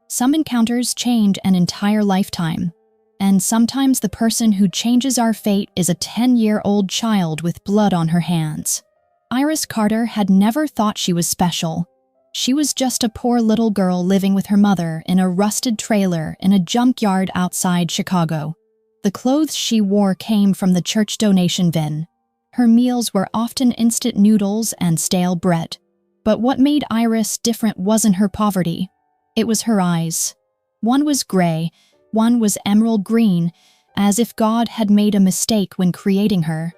Some encounters change an entire lifetime, and sometimes the person who changes our fate is a 10-year-old child with blood on her hands. Iris Carter had never thought she was special. She was just a poor little girl living with her mother in a rusted trailer in a junkyard outside Chicago. The clothes she wore came from the church donation bin. Her meals were often instant noodles and stale bread. But what made Iris different wasn't her poverty. It was her eyes. One was gray, one was emerald green, as if God had made a mistake when creating her.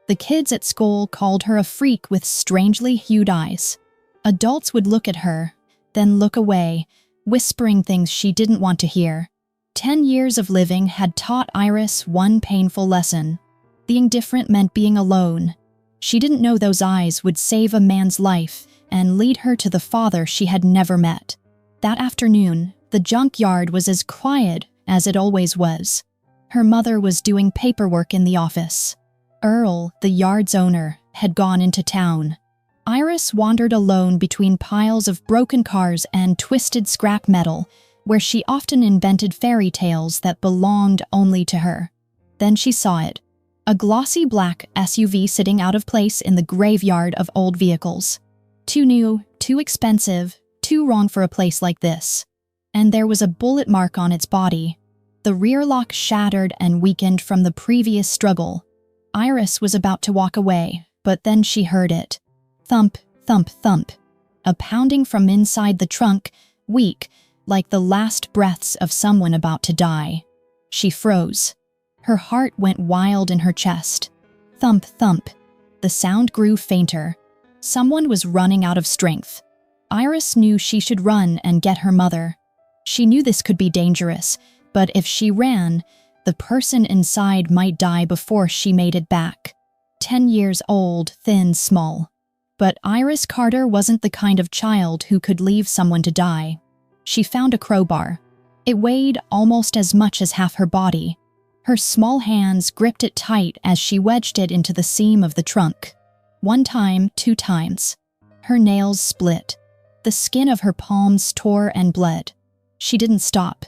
The kids at school called her a freak with strangely hued eyes. Adults would look at her, then look away, whispering things she didn't want to hear. 10 years of living had taught Iris one painful lesson. Being different meant being alone. She didn't know those eyes would save a man's life and lead her to the father she had never met. That afternoon, the junkyard was as quiet as it always was. Her mother was doing paperwork in the office. Earl, the yard's owner, had gone into town. Iris wandered alone between piles of broken cars and twisted scrap metal, where she often invented fairy tales that belonged only to her. Then she saw it. A glossy black SUV sitting out of place in the graveyard of old vehicles. Too new, too expensive, too wrong for a place like this. And there was a bullet mark on its body. The rear lock shattered and weakened from the previous struggle. Iris was about to walk away, but then she heard it. Thump, thump, thump. A pounding from inside the trunk, weak, like the last breaths of someone about to die. She froze. Her heart went wild in her chest. Thump, thump. The sound grew fainter. Someone was running out of strength. Iris knew she should run and get her mother. She knew this could be dangerous, but if she ran, the person inside might die before she made it back. 10 years old, thin, small. But Iris Carter wasn't the kind of child who could leave someone to die. She found a crowbar. It weighed almost as much as half her body. Her small hands gripped it tight as she wedged it into the seam of the trunk. 1 time, 2 times. Her nails split. The skin of her palms tore and bled. She didn't stop.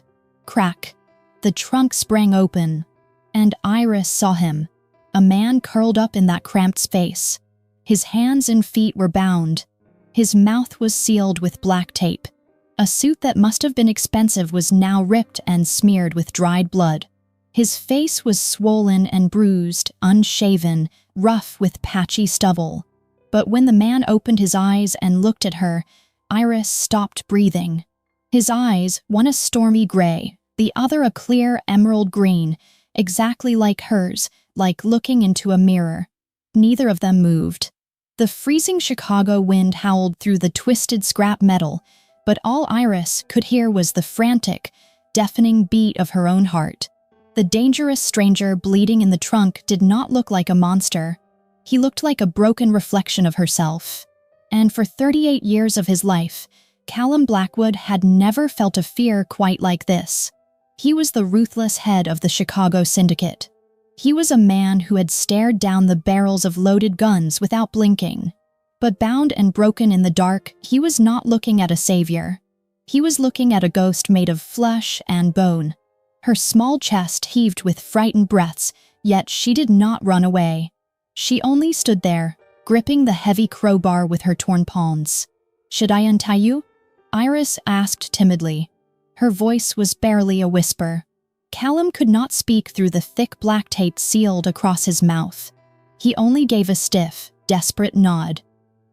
Crack. The trunk sprang open, and Iris saw him. A man curled up in that cramped space. His hands and feet were bound. His mouth was sealed with black tape. A suit that must have been expensive was now ripped and smeared with dried blood. His face was swollen and bruised, unshaven, rough with patchy stubble. But when the man opened his eyes and looked at her, Iris stopped breathing. His eyes, one a stormy gray, the other a clear emerald green, exactly like hers, like looking into a mirror. Neither of them moved. The freezing Chicago wind howled through the twisted scrap metal, but all Iris could hear was the frantic, deafening beat of her own heart. The dangerous stranger bleeding in the trunk did not look like a monster. He looked like a broken reflection of herself. And for 38 years of his life, Callum Blackwood had never felt a fear quite like this. He was the ruthless head of the Chicago syndicate. He was a man who had stared down the barrels of loaded guns without blinking. But bound and broken in the dark, he was not looking at a savior. He was looking at a ghost made of flesh and bone. Her small chest heaved with frightened breaths, yet she did not run away. She only stood there, gripping the heavy crowbar with her torn palms. "Should I untie you?" Iris asked timidly. Her voice was barely a whisper. Callum could not speak through the thick black tape sealed across his mouth. He only gave a stiff, desperate nod.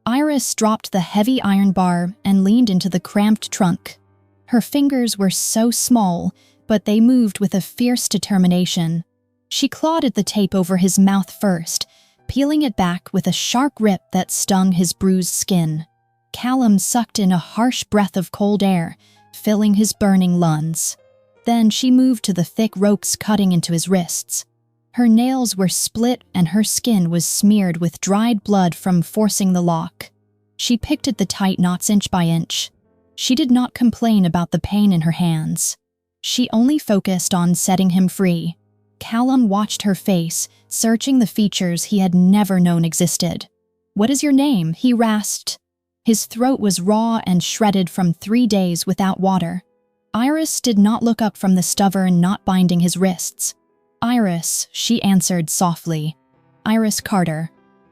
Iris dropped the heavy iron bar and leaned into the cramped trunk. Her fingers were so small, but they moved with a fierce determination. She clawed at the tape over his mouth first, peeling it back with a sharp rip that stung his bruised skin. Callum sucked in a harsh breath of cold air, filling his burning lungs. Then she moved to the thick ropes cutting into his wrists. Her nails were split and her skin was smeared with dried blood from forcing the lock. She picked at the tight knots inch by inch. She did not complain about the pain in her hands. She only focused on setting him free. Callum watched her face, searching the features he had never known existed. "What is your name?" he rasped. His throat was raw and shredded from 3 days without water. Iris did not look up from the stubborn knot binding his wrists. "Iris," she answered softly. "Iris Carter."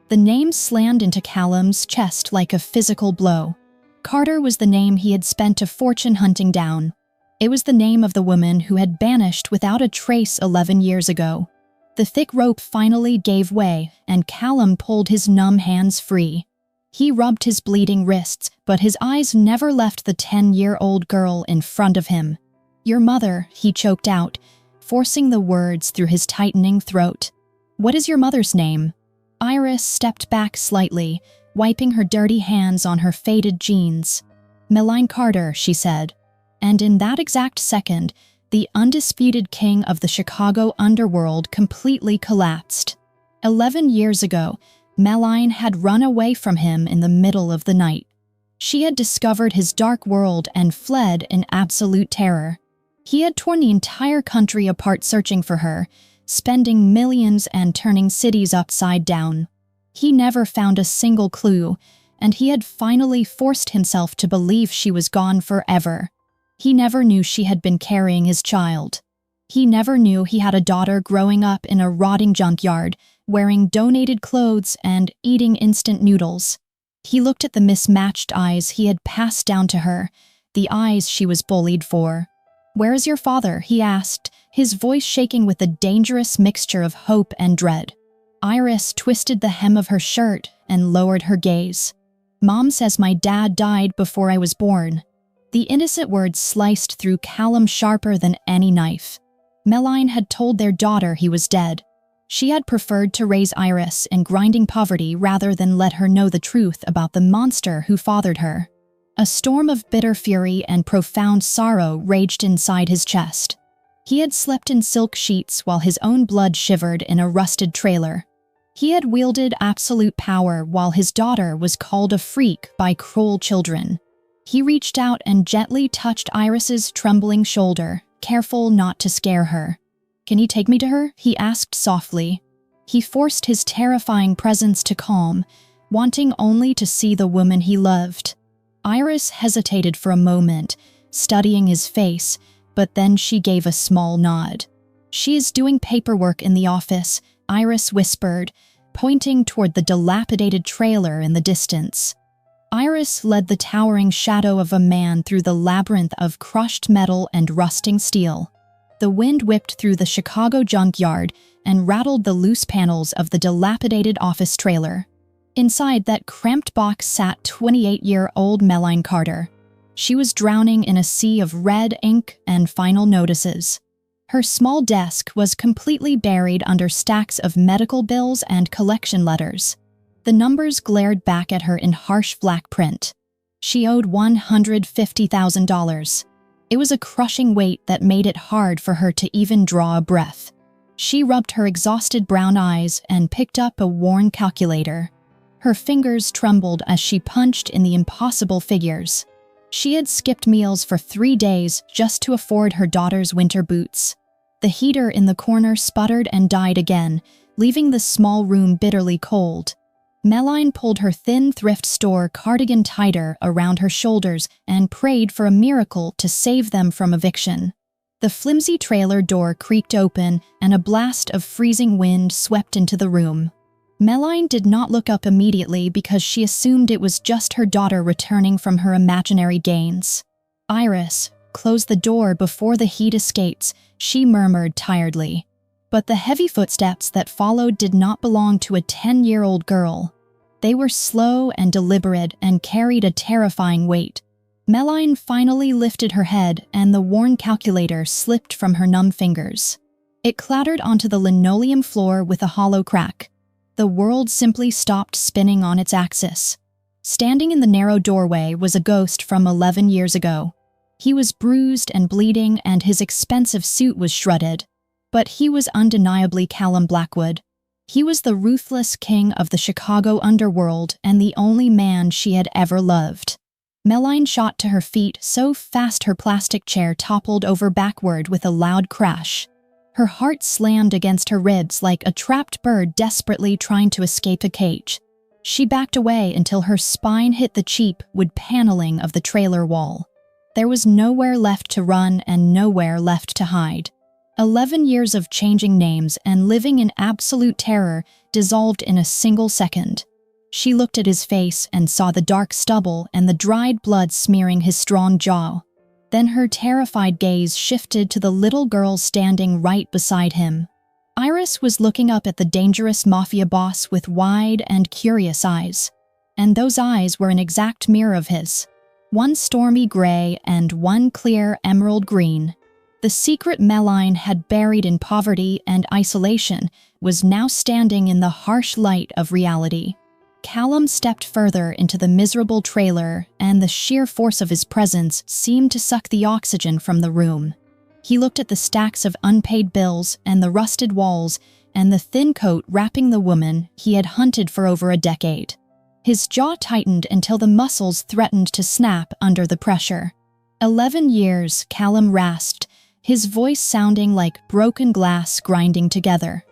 The name slammed into Callum's chest like a physical blow. Carter was the name he had spent a fortune hunting down. It was the name of the woman who had vanished without a trace 11 years ago. The thick rope finally gave way, and Callum pulled his numb hands free. He rubbed his bleeding wrists, but his eyes never left the 10-year-old girl in front of him. "Your mother," he choked out, forcing the words through his tightening throat. "What is your mother's name?" Iris stepped back slightly, wiping her dirty hands on her faded jeans. "Melanie Carter," she said. And in that exact second, the undisputed king of the Chicago underworld completely collapsed. 11 years ago, Melanie had run away from him in the middle of the night. She had discovered his dark world and fled in absolute terror. He had torn the entire country apart searching for her, spending millions and turning cities upside down. He never found a single clue, and he had finally forced himself to believe she was gone forever. He never knew she had been carrying his child. He never knew he had a daughter growing up in a rotting junkyard, wearing donated clothes and eating instant noodles. He looked at the mismatched eyes he had passed down to her, the eyes she was bullied for. "Where is your father?" he asked, his voice shaking with a dangerous mixture of hope and dread. Iris twisted the hem of her shirt and lowered her gaze. "Mom says my dad died before I was born." The innocent words sliced through Callum sharper than any knife. Melanie had told their daughter he was dead. She had preferred to raise Iris in grinding poverty rather than let her know the truth about the monster who fathered her. A storm of bitter fury and profound sorrow raged inside his chest. He had slept in silk sheets while his own blood shivered in a rusted trailer. He had wielded absolute power while his daughter was called a freak by cruel children. He reached out and gently touched Iris's trembling shoulder, careful not to scare her. "Can you take me to her?" he asked softly. He forced his terrifying presence to calm, wanting only to see the woman he loved. Iris hesitated for a moment, studying his face, but then she gave a small nod. "She is doing paperwork in the office," Iris whispered, pointing toward the dilapidated trailer in the distance. Iris led the towering shadow of a man through the labyrinth of crushed metal and rusting steel. The wind whipped through the Chicago junkyard and rattled the loose panels of the dilapidated office trailer. Inside that cramped box sat 28-year-old Melanie Carter. She was drowning in a sea of red ink and final notices. Her small desk was completely buried under stacks of medical bills and collection letters. The numbers glared back at her in harsh black print. She owed $150,000. It was a crushing weight that made it hard for her to even draw a breath. She rubbed her exhausted brown eyes and picked up a worn calculator. Her fingers trembled as she punched in the impossible figures. She had skipped meals for 3 days just to afford her daughter's winter boots. The heater in the corner sputtered and died again, leaving the small room bitterly cold. Melanie pulled her thin thrift store cardigan tighter around her shoulders and prayed for a miracle to save them from eviction. The flimsy trailer door creaked open and a blast of freezing wind swept into the room. Melanie did not look up immediately because she assumed it was just her daughter returning from her imaginary gains. "Iris, close the door before the heat escapes," she murmured tiredly. But the heavy footsteps that followed did not belong to a 10-year-old girl. They were slow and deliberate and carried a terrifying weight. Melanie finally lifted her head and the worn calculator slipped from her numb fingers. It clattered onto the linoleum floor with a hollow crack. The world simply stopped spinning on its axis. Standing in the narrow doorway was a ghost from 11 years ago. He was bruised and bleeding and his expensive suit was shredded. But he was undeniably Callum Blackwood. He was the ruthless king of the Chicago underworld and the only man she had ever loved. Melanie shot to her feet so fast her plastic chair toppled over backward with a loud crash. Her heart slammed against her ribs like a trapped bird desperately trying to escape a cage. She backed away until her spine hit the cheap wood paneling of the trailer wall. There was nowhere left to run and nowhere left to hide. 11 years of changing names and living in absolute terror dissolved in a single second. She looked at his face and saw the dark stubble and the dried blood smearing his strong jaw. Then her terrified gaze shifted to the little girl standing right beside him. Iris was looking up at the dangerous mafia boss with wide and curious eyes. And those eyes were an exact mirror of his. One stormy gray and one clear emerald green. The secret Meline had buried in poverty and isolation was now standing in the harsh light of reality. Callum stepped further into the miserable trailer, and the sheer force of his presence seemed to suck the oxygen from the room. He looked at the stacks of unpaid bills and the rusted walls and the thin coat wrapping the woman he had hunted for over a decade. His jaw tightened until the muscles threatened to snap under the pressure. 11 years, Callum rasped, his voice sounding like broken glass grinding together.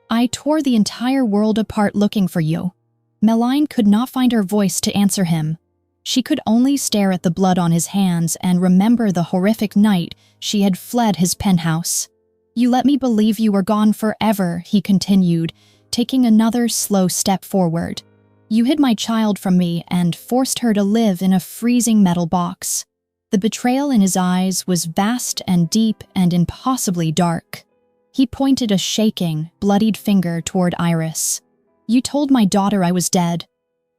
I tore the entire world apart looking for you. Meline could not find her voice to answer him. She could only stare at the blood on his hands and remember the horrific night she had fled his penthouse. You let me believe you were gone forever, he continued, taking another slow step forward. You hid my child from me and forced her to live in a freezing metal box. The betrayal in his eyes was vast and deep and impossibly dark. He pointed a shaking, bloodied finger toward Iris. You told my daughter I was dead.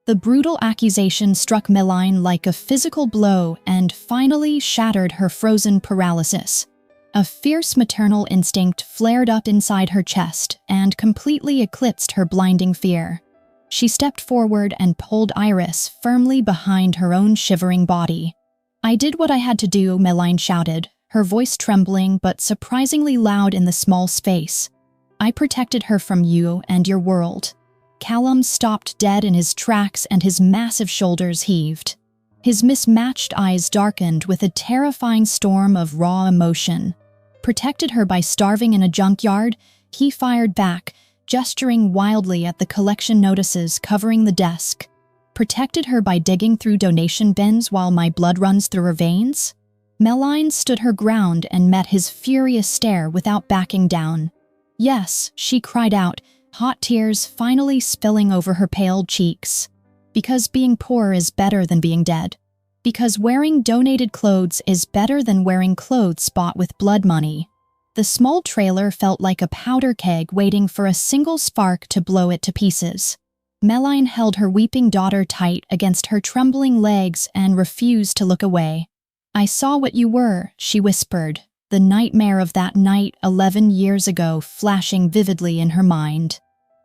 The brutal accusation struck Meline like a physical blow and finally shattered her frozen paralysis. A fierce maternal instinct flared up inside her chest and completely eclipsed her blinding fear. She stepped forward and pulled Iris firmly behind her own shivering body. I did what I had to do, Meline shouted, her voice trembling but surprisingly loud in the small space. I protected her from you and your world. Callum stopped dead in his tracks and his massive shoulders heaved. His mismatched eyes darkened with a terrifying storm of raw emotion. Protected her by starving in a junkyard, he fired back, gesturing wildly at the collection notices covering the desk. Protected her by digging through donation bins while my blood runs through her veins? Meline stood her ground and met his furious stare without backing down. Yes, she cried out, hot tears finally spilling over her pale cheeks. Because being poor is better than being dead. Because wearing donated clothes is better than wearing clothes bought with blood money. The small trailer felt like a powder keg waiting for a single spark to blow it to pieces. Meline held her weeping daughter tight against her trembling legs and refused to look away. I saw what you were, she whispered, the nightmare of that night 11 years ago flashing vividly in her mind.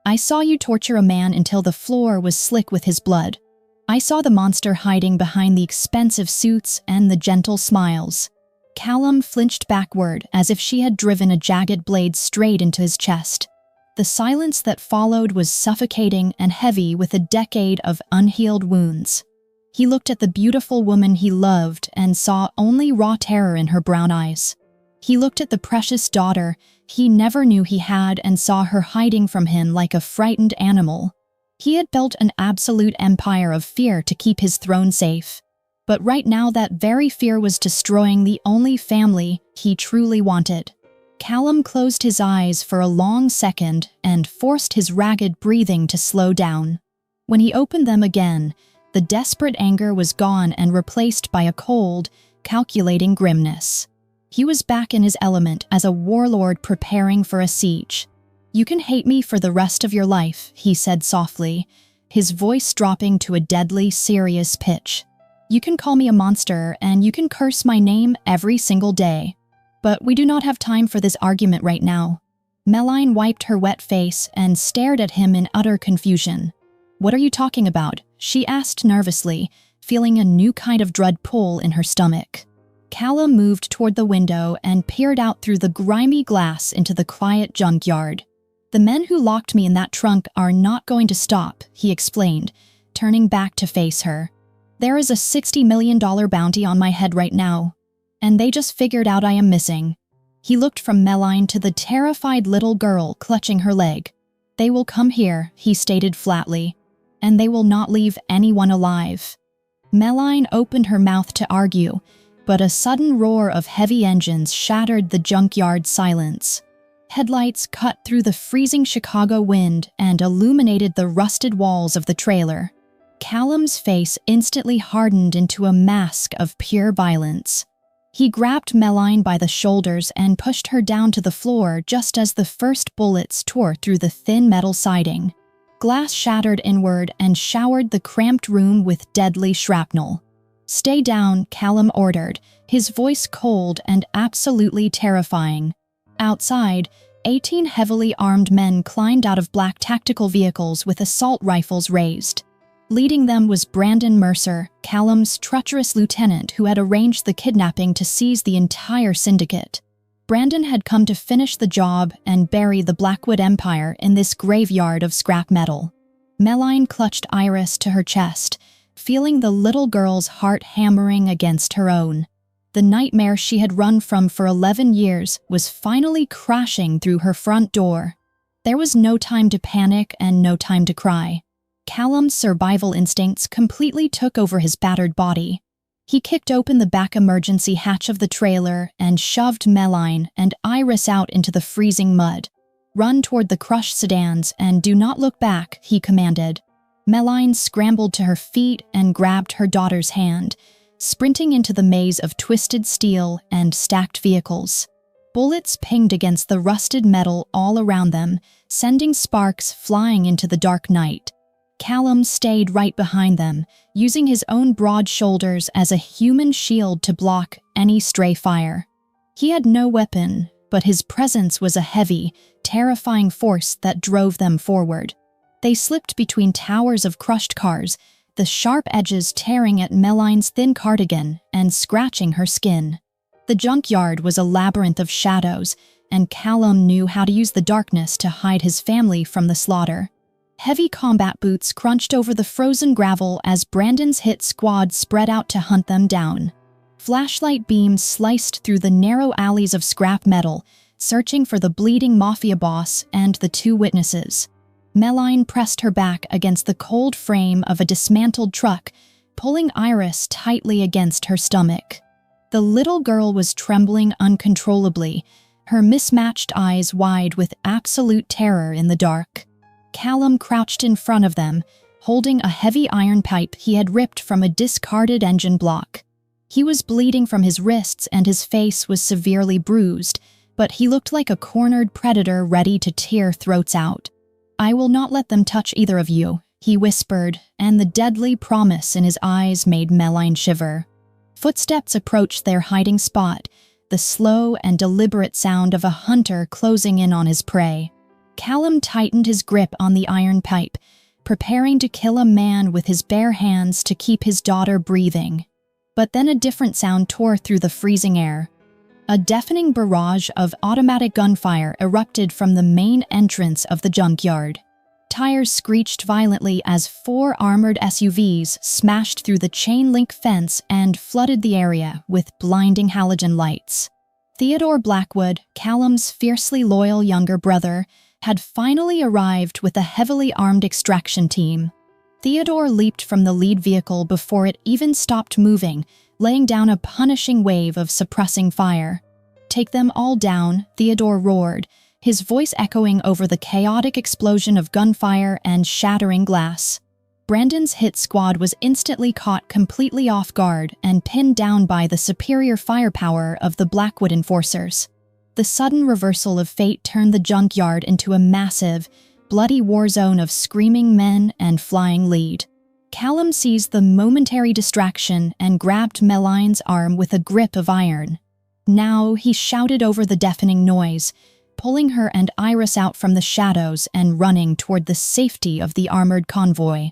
I saw you torture a man until the floor was slick with his blood. I saw the monster hiding behind the expensive suits and the gentle smiles. Callum flinched backward as if she had driven a jagged blade straight into his chest. The silence that followed was suffocating and heavy with a decade of unhealed wounds. He looked at the beautiful woman he loved and saw only raw terror in her brown eyes. He looked at the precious daughter he never knew he had and saw her hiding from him like a frightened animal. He had built an absolute empire of fear to keep his throne safe. But right now that very fear was destroying the only family he truly wanted. Callum closed his eyes for a long second and forced his ragged breathing to slow down. When he opened them again, the desperate anger was gone and replaced by a cold, calculating grimness. He was back in his element as a warlord preparing for a siege. You can hate me for the rest of your life, he said softly, his voice dropping to a deadly serious pitch. You can call me a monster and you can curse my name every single day. But we do not have time for this argument right now. Meline wiped her wet face and stared at him in utter confusion. What are you talking about? She asked nervously, feeling a new kind of dread pull in her stomach. Callum moved toward the window and peered out through the grimy glass into the quiet junkyard. The men who locked me in that trunk are not going to stop, he explained, turning back to face her. There is a $60 million bounty on my head right now, and they just figured out I am missing. He looked from Meline to the terrified little girl clutching her leg. They will come here, he stated flatly, and they will not leave anyone alive. Meline opened her mouth to argue, but a sudden roar of heavy engines shattered the junkyard silence. Headlights cut through the freezing Chicago wind and illuminated the rusted walls of the trailer. Callum's face instantly hardened into a mask of pure violence. He grabbed Meline by the shoulders and pushed her down to the floor just as the first bullets tore through the thin metal siding. Glass shattered inward and showered the cramped room with deadly shrapnel. "Stay down," Callum ordered, his voice cold and absolutely terrifying. Outside, 18 heavily armed men climbed out of black tactical vehicles with assault rifles raised. Leading them was Brandon Mercer, Callum's treacherous lieutenant who had arranged the kidnapping to seize the entire syndicate. Brandon had come to finish the job and bury the Blackwood Empire in this graveyard of scrap metal. Meline clutched Iris to her chest, feeling the little girl's heart hammering against her own. The nightmare she had run from for 11 years was finally crashing through her front door. There was no time to panic and no time to cry. Callum's survival instincts completely took over his battered body. He kicked open the back emergency hatch of the trailer and shoved Meline and Iris out into the freezing mud. "Run toward the crushed sedans and do not look back," he commanded. Meline scrambled to her feet and grabbed her daughter's hand, sprinting into the maze of twisted steel and stacked vehicles. Bullets pinged against the rusted metal all around them, sending sparks flying into the dark night. Callum stayed right behind them, using his own broad shoulders as a human shield to block any stray fire. He had no weapon, but his presence was a heavy, terrifying force that drove them forward. They slipped between towers of crushed cars, the sharp edges tearing at Meline's thin cardigan and scratching her skin. The junkyard was a labyrinth of shadows, and Callum knew how to use the darkness to hide his family from the slaughter. Heavy combat boots crunched over the frozen gravel as Brandon's hit squad spread out to hunt them down. Flashlight beams sliced through the narrow alleys of scrap metal, searching for the bleeding mafia boss and the two witnesses. Meline pressed her back against the cold frame of a dismantled truck, pulling Iris tightly against her stomach. The little girl was trembling uncontrollably, her mismatched eyes wide with absolute terror in the dark. Callum crouched in front of them, holding a heavy iron pipe he had ripped from a discarded engine block. He was bleeding from his wrists and his face was severely bruised, but he looked like a cornered predator ready to tear throats out. "I will not let them touch either of you," he whispered, and the deadly promise in his eyes made Meline shiver. Footsteps approached their hiding spot, the slow and deliberate sound of a hunter closing in on his prey. Callum tightened his grip on the iron pipe, preparing to kill a man with his bare hands to keep his daughter breathing. But then a different sound tore through the freezing air. A deafening barrage of automatic gunfire erupted from the main entrance of the junkyard. Tires screeched violently as 4 armored SUVs smashed through the chain-link fence and flooded the area with blinding halogen lights. Theodore Blackwood, Callum's fiercely loyal younger brother, had finally arrived with a heavily armed extraction team. Theodore leaped from the lead vehicle before it even stopped moving, laying down a punishing wave of suppressing fire. "Take them all down," Theodore roared, his voice echoing over the chaotic explosion of gunfire and shattering glass. Brandon's hit squad was instantly caught completely off guard and pinned down by the superior firepower of the Blackwood enforcers. The sudden reversal of fate turned the junkyard into a massive, bloody war zone of screaming men and flying lead. Callum seized the momentary distraction and grabbed Meline's arm with a grip of iron. Now he shouted over the deafening noise, pulling her and Iris out from the shadows and running toward the safety of the armored convoy.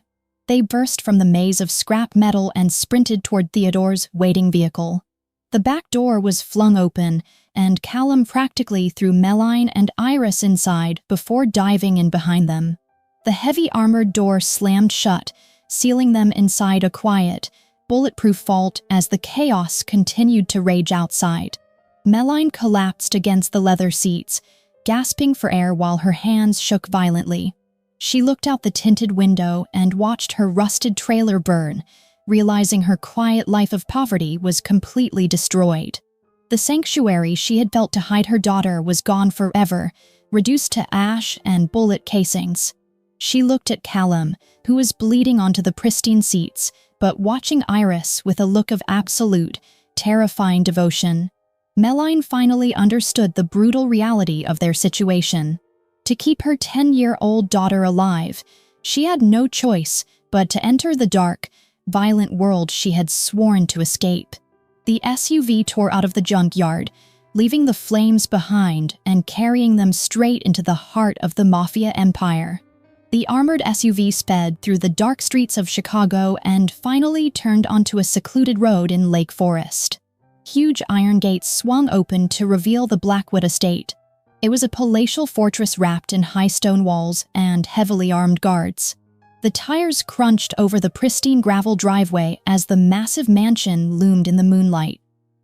They burst from the maze of scrap metal and sprinted toward Theodore's waiting vehicle. The back door was flung open, and Callum practically threw Meline and Iris inside before diving in behind them. The heavy armored door slammed shut, sealing them inside a quiet, bulletproof vault as the chaos continued to rage outside. Meline collapsed against the leather seats, gasping for air while her hands shook violently. She looked out the tinted window and watched her rusted trailer burn, realizing her quiet life of poverty was completely destroyed. The sanctuary she had built to hide her daughter was gone forever, reduced to ash and bullet casings. She looked at Callum, who was bleeding onto the pristine seats, but watching Iris with a look of absolute, terrifying devotion. Meline finally understood the brutal reality of their situation. To keep her 10-year-old daughter alive, she had no choice but to enter the dark, violent world she had sworn to escape. The SUV tore out of the junkyard, leaving the flames behind and carrying them straight into the heart of the Mafia empire. The armored SUV sped through the dark streets of Chicago and finally turned onto a secluded road in Lake Forest. Huge iron gates swung open to reveal the Blackwood estate. It was a palatial fortress wrapped in high stone walls and heavily armed guards. The tires crunched over the pristine gravel driveway as the massive mansion loomed in the moonlight.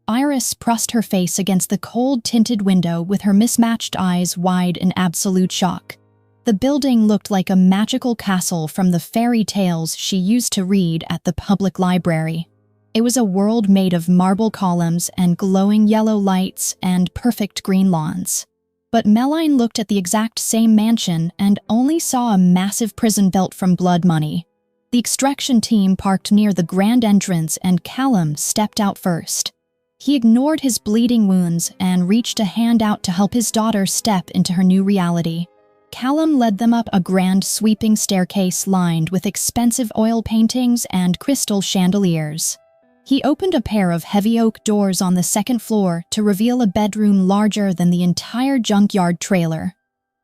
Iris pressed her face against the cold-tinted window with her mismatched eyes wide in absolute shock. The building looked like a magical castle from the fairy tales she used to read at the public library. It was a world made of marble columns and glowing yellow lights and perfect green lawns. But Meline looked at the exact same mansion and only saw a massive prison built from blood money. The extraction team parked near the grand entrance and Callum stepped out first. He ignored his bleeding wounds and reached a hand out to help his daughter step into her new reality. Callum led them up a grand sweeping staircase lined with expensive oil paintings and crystal chandeliers. He opened a pair of heavy oak doors on the second floor to reveal a bedroom larger than the entire junkyard trailer.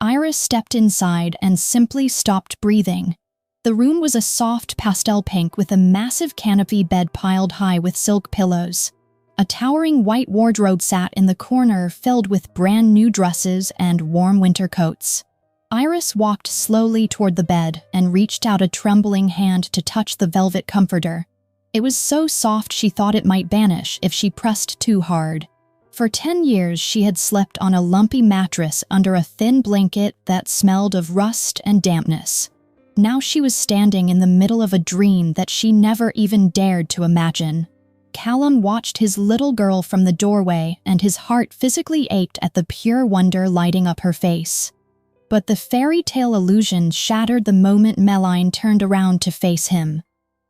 Iris stepped inside and simply stopped breathing. The room was a soft pastel pink with a massive canopy bed piled high with silk pillows. A towering white wardrobe sat in the corner filled with brand new dresses and warm winter coats. Iris walked slowly toward the bed and reached out a trembling hand to touch the velvet comforter. It was so soft she thought it might vanish if she pressed too hard. For 10 years she had slept on a lumpy mattress under a thin blanket that smelled of rust and dampness. Now she was standing in the middle of a dream that she never even dared to imagine. Callum watched his little girl from the doorway and his heart physically ached at the pure wonder lighting up her face. But the fairy tale illusion shattered the moment Meline turned around to face him.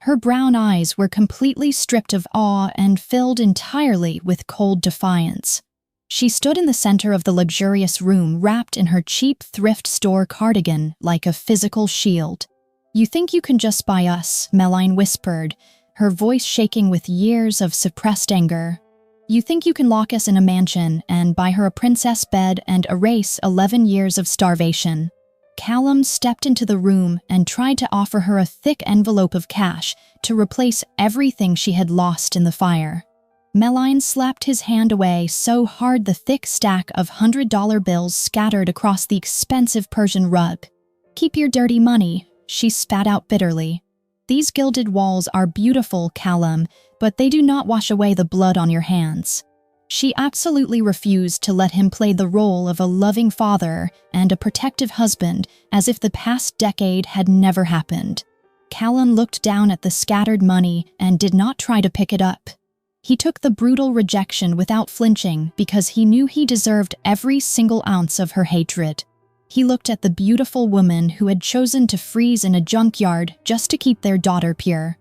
Her brown eyes were completely stripped of awe and filled entirely with cold defiance. She stood in the center of the luxurious room wrapped in her cheap thrift store cardigan like a physical shield. "You think you can just buy us," Meline whispered, her voice shaking with years of suppressed anger. "You think you can lock us in a mansion and buy her a princess bed and erase 11 years of starvation." Callum stepped into the room and tried to offer her a thick envelope of cash to replace everything she had lost in the fire. Meline slapped his hand away so hard the thick stack of $100 bills scattered across the expensive Persian rug. "Keep your dirty money," she spat out bitterly. "These gilded walls are beautiful, Callum, but they do not wash away the blood on your hands." She absolutely refused to let him play the role of a loving father and a protective husband as if the past decade had never happened. Callum looked down at the scattered money and did not try to pick it up. He took the brutal rejection without flinching because he knew he deserved every single ounce of her hatred. He looked at the beautiful woman who had chosen to freeze in a junkyard just to keep their daughter pure.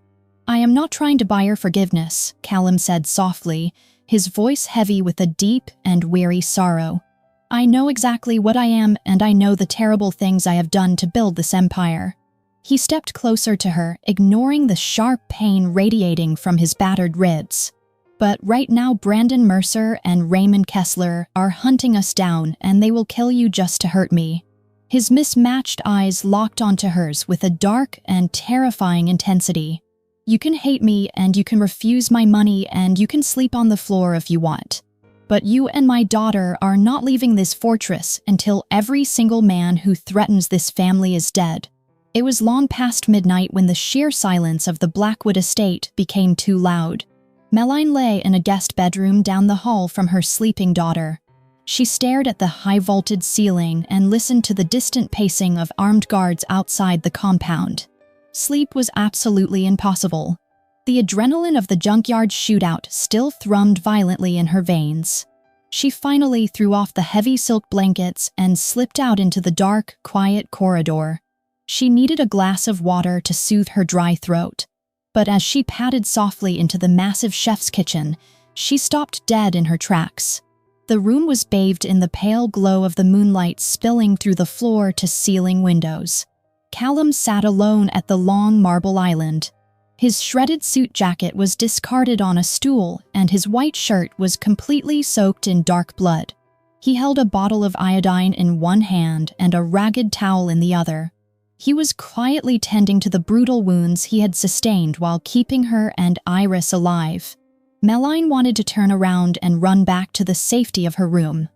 "I am not trying to buy your forgiveness," Callum said softly, his voice heavy with a deep and weary sorrow. "I know exactly what I am, and I know the terrible things I have done to build this empire." He stepped closer to her, ignoring the sharp pain radiating from his battered ribs. "But right now Brandon Mercer and Raymond Kessler are hunting us down, and they will kill you just to hurt me." His mismatched eyes locked onto hers with a dark and terrifying intensity. "You can hate me, and you can refuse my money, and you can sleep on the floor if you want. But you and my daughter are not leaving this fortress until every single man who threatens this family is dead." It was long past midnight when the sheer silence of the Blackwood estate became too loud. Meline lay in a guest bedroom down the hall from her sleeping daughter. She stared at the high-vaulted ceiling and listened to the distant pacing of armed guards outside the compound. Sleep was absolutely impossible. The adrenaline of the junkyard shootout still thrummed violently in her veins. She finally threw off the heavy silk blankets and slipped out into the dark, quiet corridor. She needed a glass of water to soothe her dry throat. But as she padded softly into the massive chef's kitchen, she stopped dead in her tracks. The room was bathed in the pale glow of the moonlight spilling through the floor-to-ceiling windows. Callum sat alone at the long marble island. His shredded suit jacket was discarded on a stool, and his white shirt was completely soaked in dark blood. He held a bottle of iodine in one hand and a ragged towel in the other. He was quietly tending to the brutal wounds he had sustained while keeping her and Iris alive. Meline wanted to turn around and run back to the safety of her room.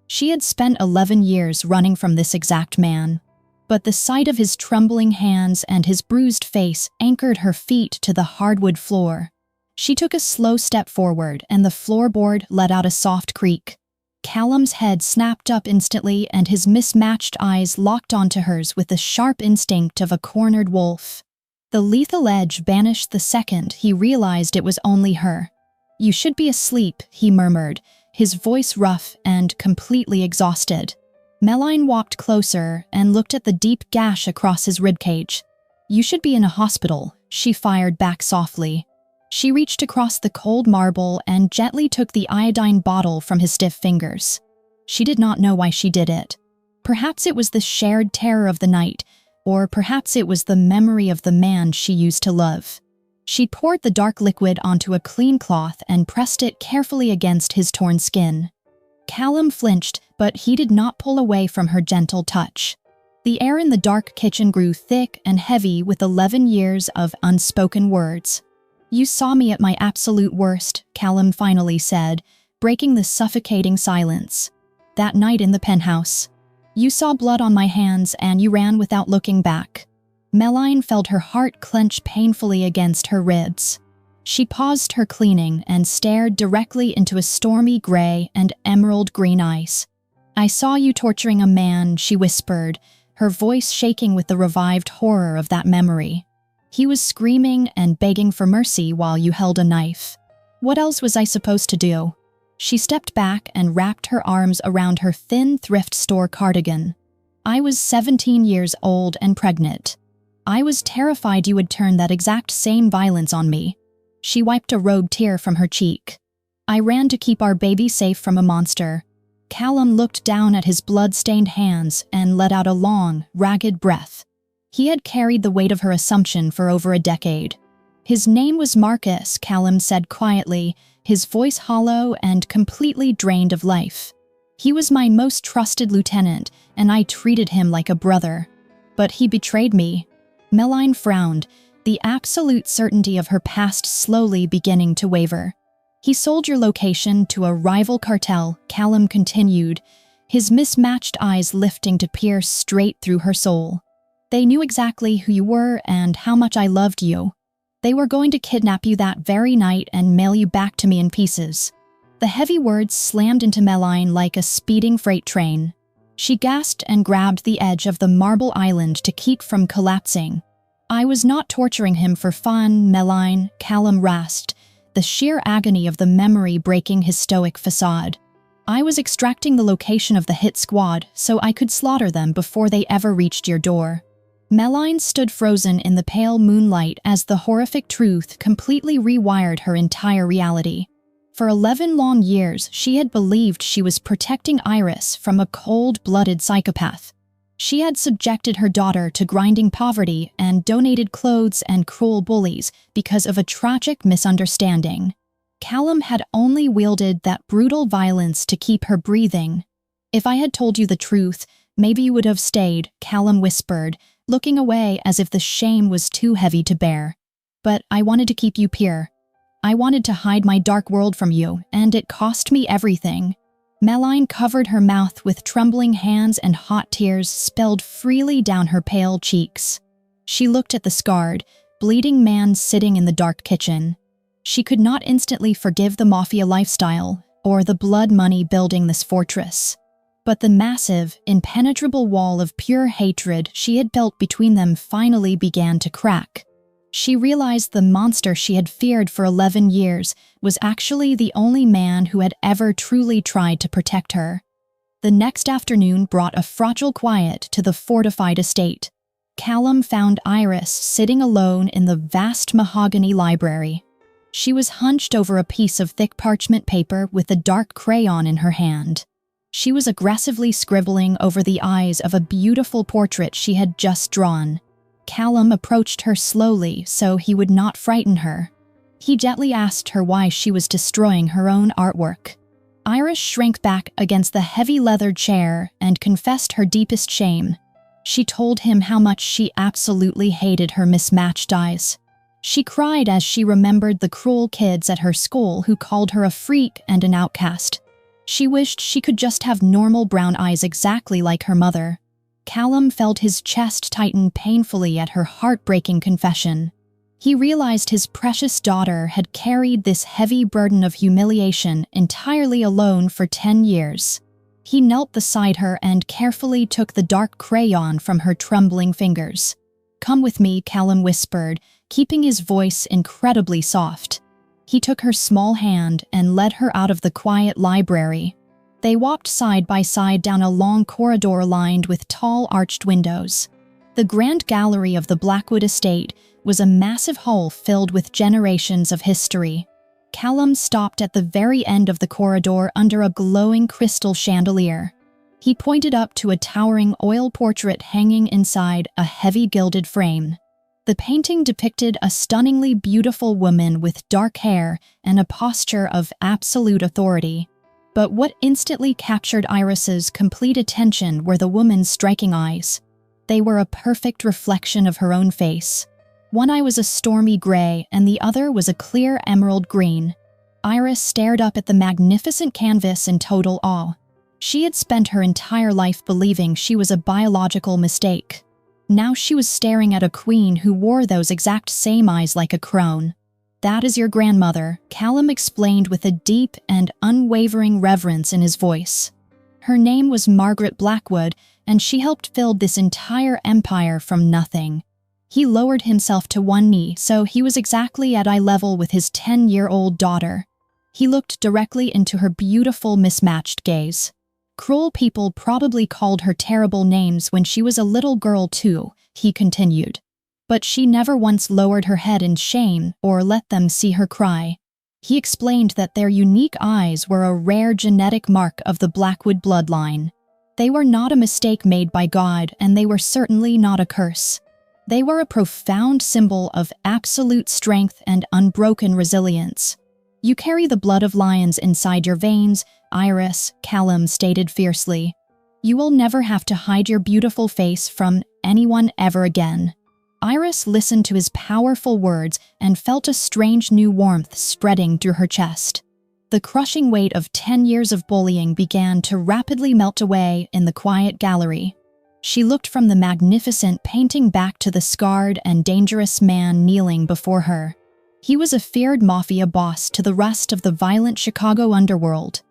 She had spent 11 years running from this exact man. But the sight of his trembling hands and his bruised face anchored her feet to the hardwood floor. She took a slow step forward, and the floorboard let out a soft creak. Callum's head snapped up instantly, and his mismatched eyes locked onto hers with the sharp instinct of a cornered wolf. The lethal edge vanished the second he realized it was only her. "You should be asleep," he murmured, his voice rough and completely exhausted. Meline walked closer and looked at the deep gash across his ribcage. "You should be in a hospital," she fired back softly. She reached across the cold marble and gently took the iodine bottle from his stiff fingers. She did not know why she did it. Perhaps it was the shared terror of the night, or perhaps it was the memory of the man she used to love. She poured the dark liquid onto a clean cloth and pressed it carefully against his torn skin. Callum flinched, but he did not pull away from her gentle touch. The air in the dark kitchen grew thick and heavy with 11 years of unspoken words. "You saw me at my absolute worst," Callum finally said, breaking the suffocating silence. "That night in the penthouse. You saw blood on my hands and you ran without looking back." Meline felt her heart clench painfully against her ribs. She paused her cleaning and stared directly into a stormy gray and emerald green eyes. "I saw you torturing a man," she whispered, her voice shaking with the revived horror of that memory. "He was screaming and begging for mercy while you held a knife. What else was I supposed to do?" She stepped back and wrapped her arms around her thin thrift store cardigan. "I was 17 years old and pregnant. I was terrified you would turn that exact same violence on me." She wiped a rogue tear from her cheek. "I ran to keep our baby safe from a monster." Callum looked down at his blood-stained hands and let out a long, ragged breath. He had carried the weight of her assumption for over a decade. "His name was Marcus," Callum said quietly, his voice hollow and completely drained of life. "He was my most trusted lieutenant, and I treated him like a brother. But he betrayed me." Meline frowned, the absolute certainty of her past slowly beginning to waver. "He sold your location to a rival cartel," Callum continued, his mismatched eyes lifting to pierce straight through her soul. "They knew exactly who you were and how much I loved you. They were going to kidnap you that very night and mail you back to me in pieces." The heavy words slammed into Meline like a speeding freight train. She gasped and grabbed the edge of the marble island to keep from collapsing. "I was not torturing him for fun, Meline," Callum rasped, the sheer agony of the memory breaking his stoic facade. "I was extracting the location of the hit squad so I could slaughter them before they ever reached your door." Meline stood frozen in the pale moonlight as the horrific truth completely rewired her entire reality. For 11 long years, she had believed she was protecting Iris from a cold-blooded psychopath. She had subjected her daughter to grinding poverty and donated clothes and cruel bullies because of a tragic misunderstanding. Callum had only wielded that brutal violence to keep her breathing. "If I had told you the truth, maybe you would have stayed," Callum whispered, looking away as if the shame was too heavy to bear. "But I wanted to keep you pure. I wanted to hide my dark world from you, and it cost me everything." Meline covered her mouth with trembling hands and hot tears spilled freely down her pale cheeks. She looked at the scarred, bleeding man sitting in the dark kitchen. She could not instantly forgive the mafia lifestyle or the blood money building this fortress. But the massive, impenetrable wall of pure hatred she had built between them finally began to crack. She realized the monster she had feared for 11 years was actually the only man who had ever truly tried to protect her. The next afternoon brought a fragile quiet to the fortified estate. Callum found Iris sitting alone in the vast mahogany library. She was hunched over a piece of thick parchment paper with a dark crayon in her hand. She was aggressively scribbling over the eyes of a beautiful portrait she had just drawn. Callum approached her slowly so he would not frighten her. He gently asked her why she was destroying her own artwork. Iris shrank back against the heavy leather chair and confessed her deepest shame. She told him how much she absolutely hated her mismatched eyes. She cried as she remembered the cruel kids at her school who called her a freak and an outcast. She wished she could just have normal brown eyes exactly like her mother. Callum felt his chest tighten painfully at her heartbreaking confession. He realized his precious daughter had carried this heavy burden of humiliation entirely alone for 10 years. He knelt beside her and carefully took the dark crayon from her trembling fingers. "Come with me," Callum whispered, keeping his voice incredibly soft. He took her small hand and led her out of the quiet library. They walked side by side down a long corridor lined with tall arched windows. The grand gallery of the Blackwood estate was a massive hall filled with generations of history. Callum stopped at the very end of the corridor under a glowing crystal chandelier. He pointed up to a towering oil portrait hanging inside a heavy gilded frame. The painting depicted a stunningly beautiful woman with dark hair and a posture of absolute authority. But what instantly captured Iris's complete attention were the woman's striking eyes. They were a perfect reflection of her own face. One eye was a stormy gray and the other was a clear emerald green. Iris stared up at the magnificent canvas in total awe. She had spent her entire life believing she was a biological mistake. Now she was staring at a queen who wore those exact same eyes like a crown. "That is your grandmother," Callum explained with a deep and unwavering reverence in his voice. Her name was Margaret Blackwood, and she helped build this entire empire from nothing. He lowered himself to one knee, so he was exactly at eye level with his 10-year-old daughter. He looked directly into her beautiful, mismatched gaze. "Cruel people probably called her terrible names when she was a little girl too," he continued. "But she never once lowered her head in shame or let them see her cry." He explained that their unique eyes were a rare genetic mark of the Blackwood bloodline. They were not a mistake made by God, and they were certainly not a curse. They were a profound symbol of absolute strength and unbroken resilience. "You carry the blood of lions inside your veins, Iris," Callum stated fiercely. "You will never have to hide your beautiful face from anyone ever again." Iris listened to his powerful words and felt a strange new warmth spreading through her chest. The crushing weight of 10 years of bullying began to rapidly melt away in the quiet gallery. She looked from the magnificent painting back to the scarred and dangerous man kneeling before her. He was a feared mafia boss to the rest of the violent Chicago underworld.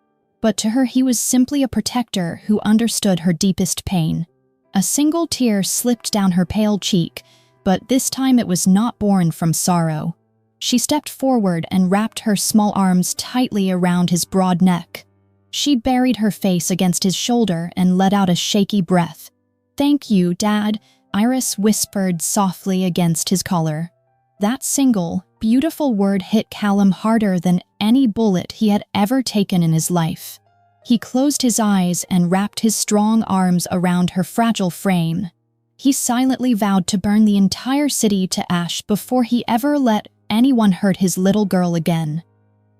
But to her he was simply a protector who understood her deepest pain. A single tear slipped down her pale cheek, but this time it was not born from sorrow. She stepped forward and wrapped her small arms tightly around his broad neck. She buried her face against his shoulder and let out a shaky breath. "Thank you, Dad," Iris whispered softly against his collar. That single, beautiful word hit Callum harder than any bullet he had ever taken in his life. He closed his eyes and wrapped his strong arms around her fragile frame. He silently vowed to burn the entire city to ash before he ever let anyone hurt his little girl again.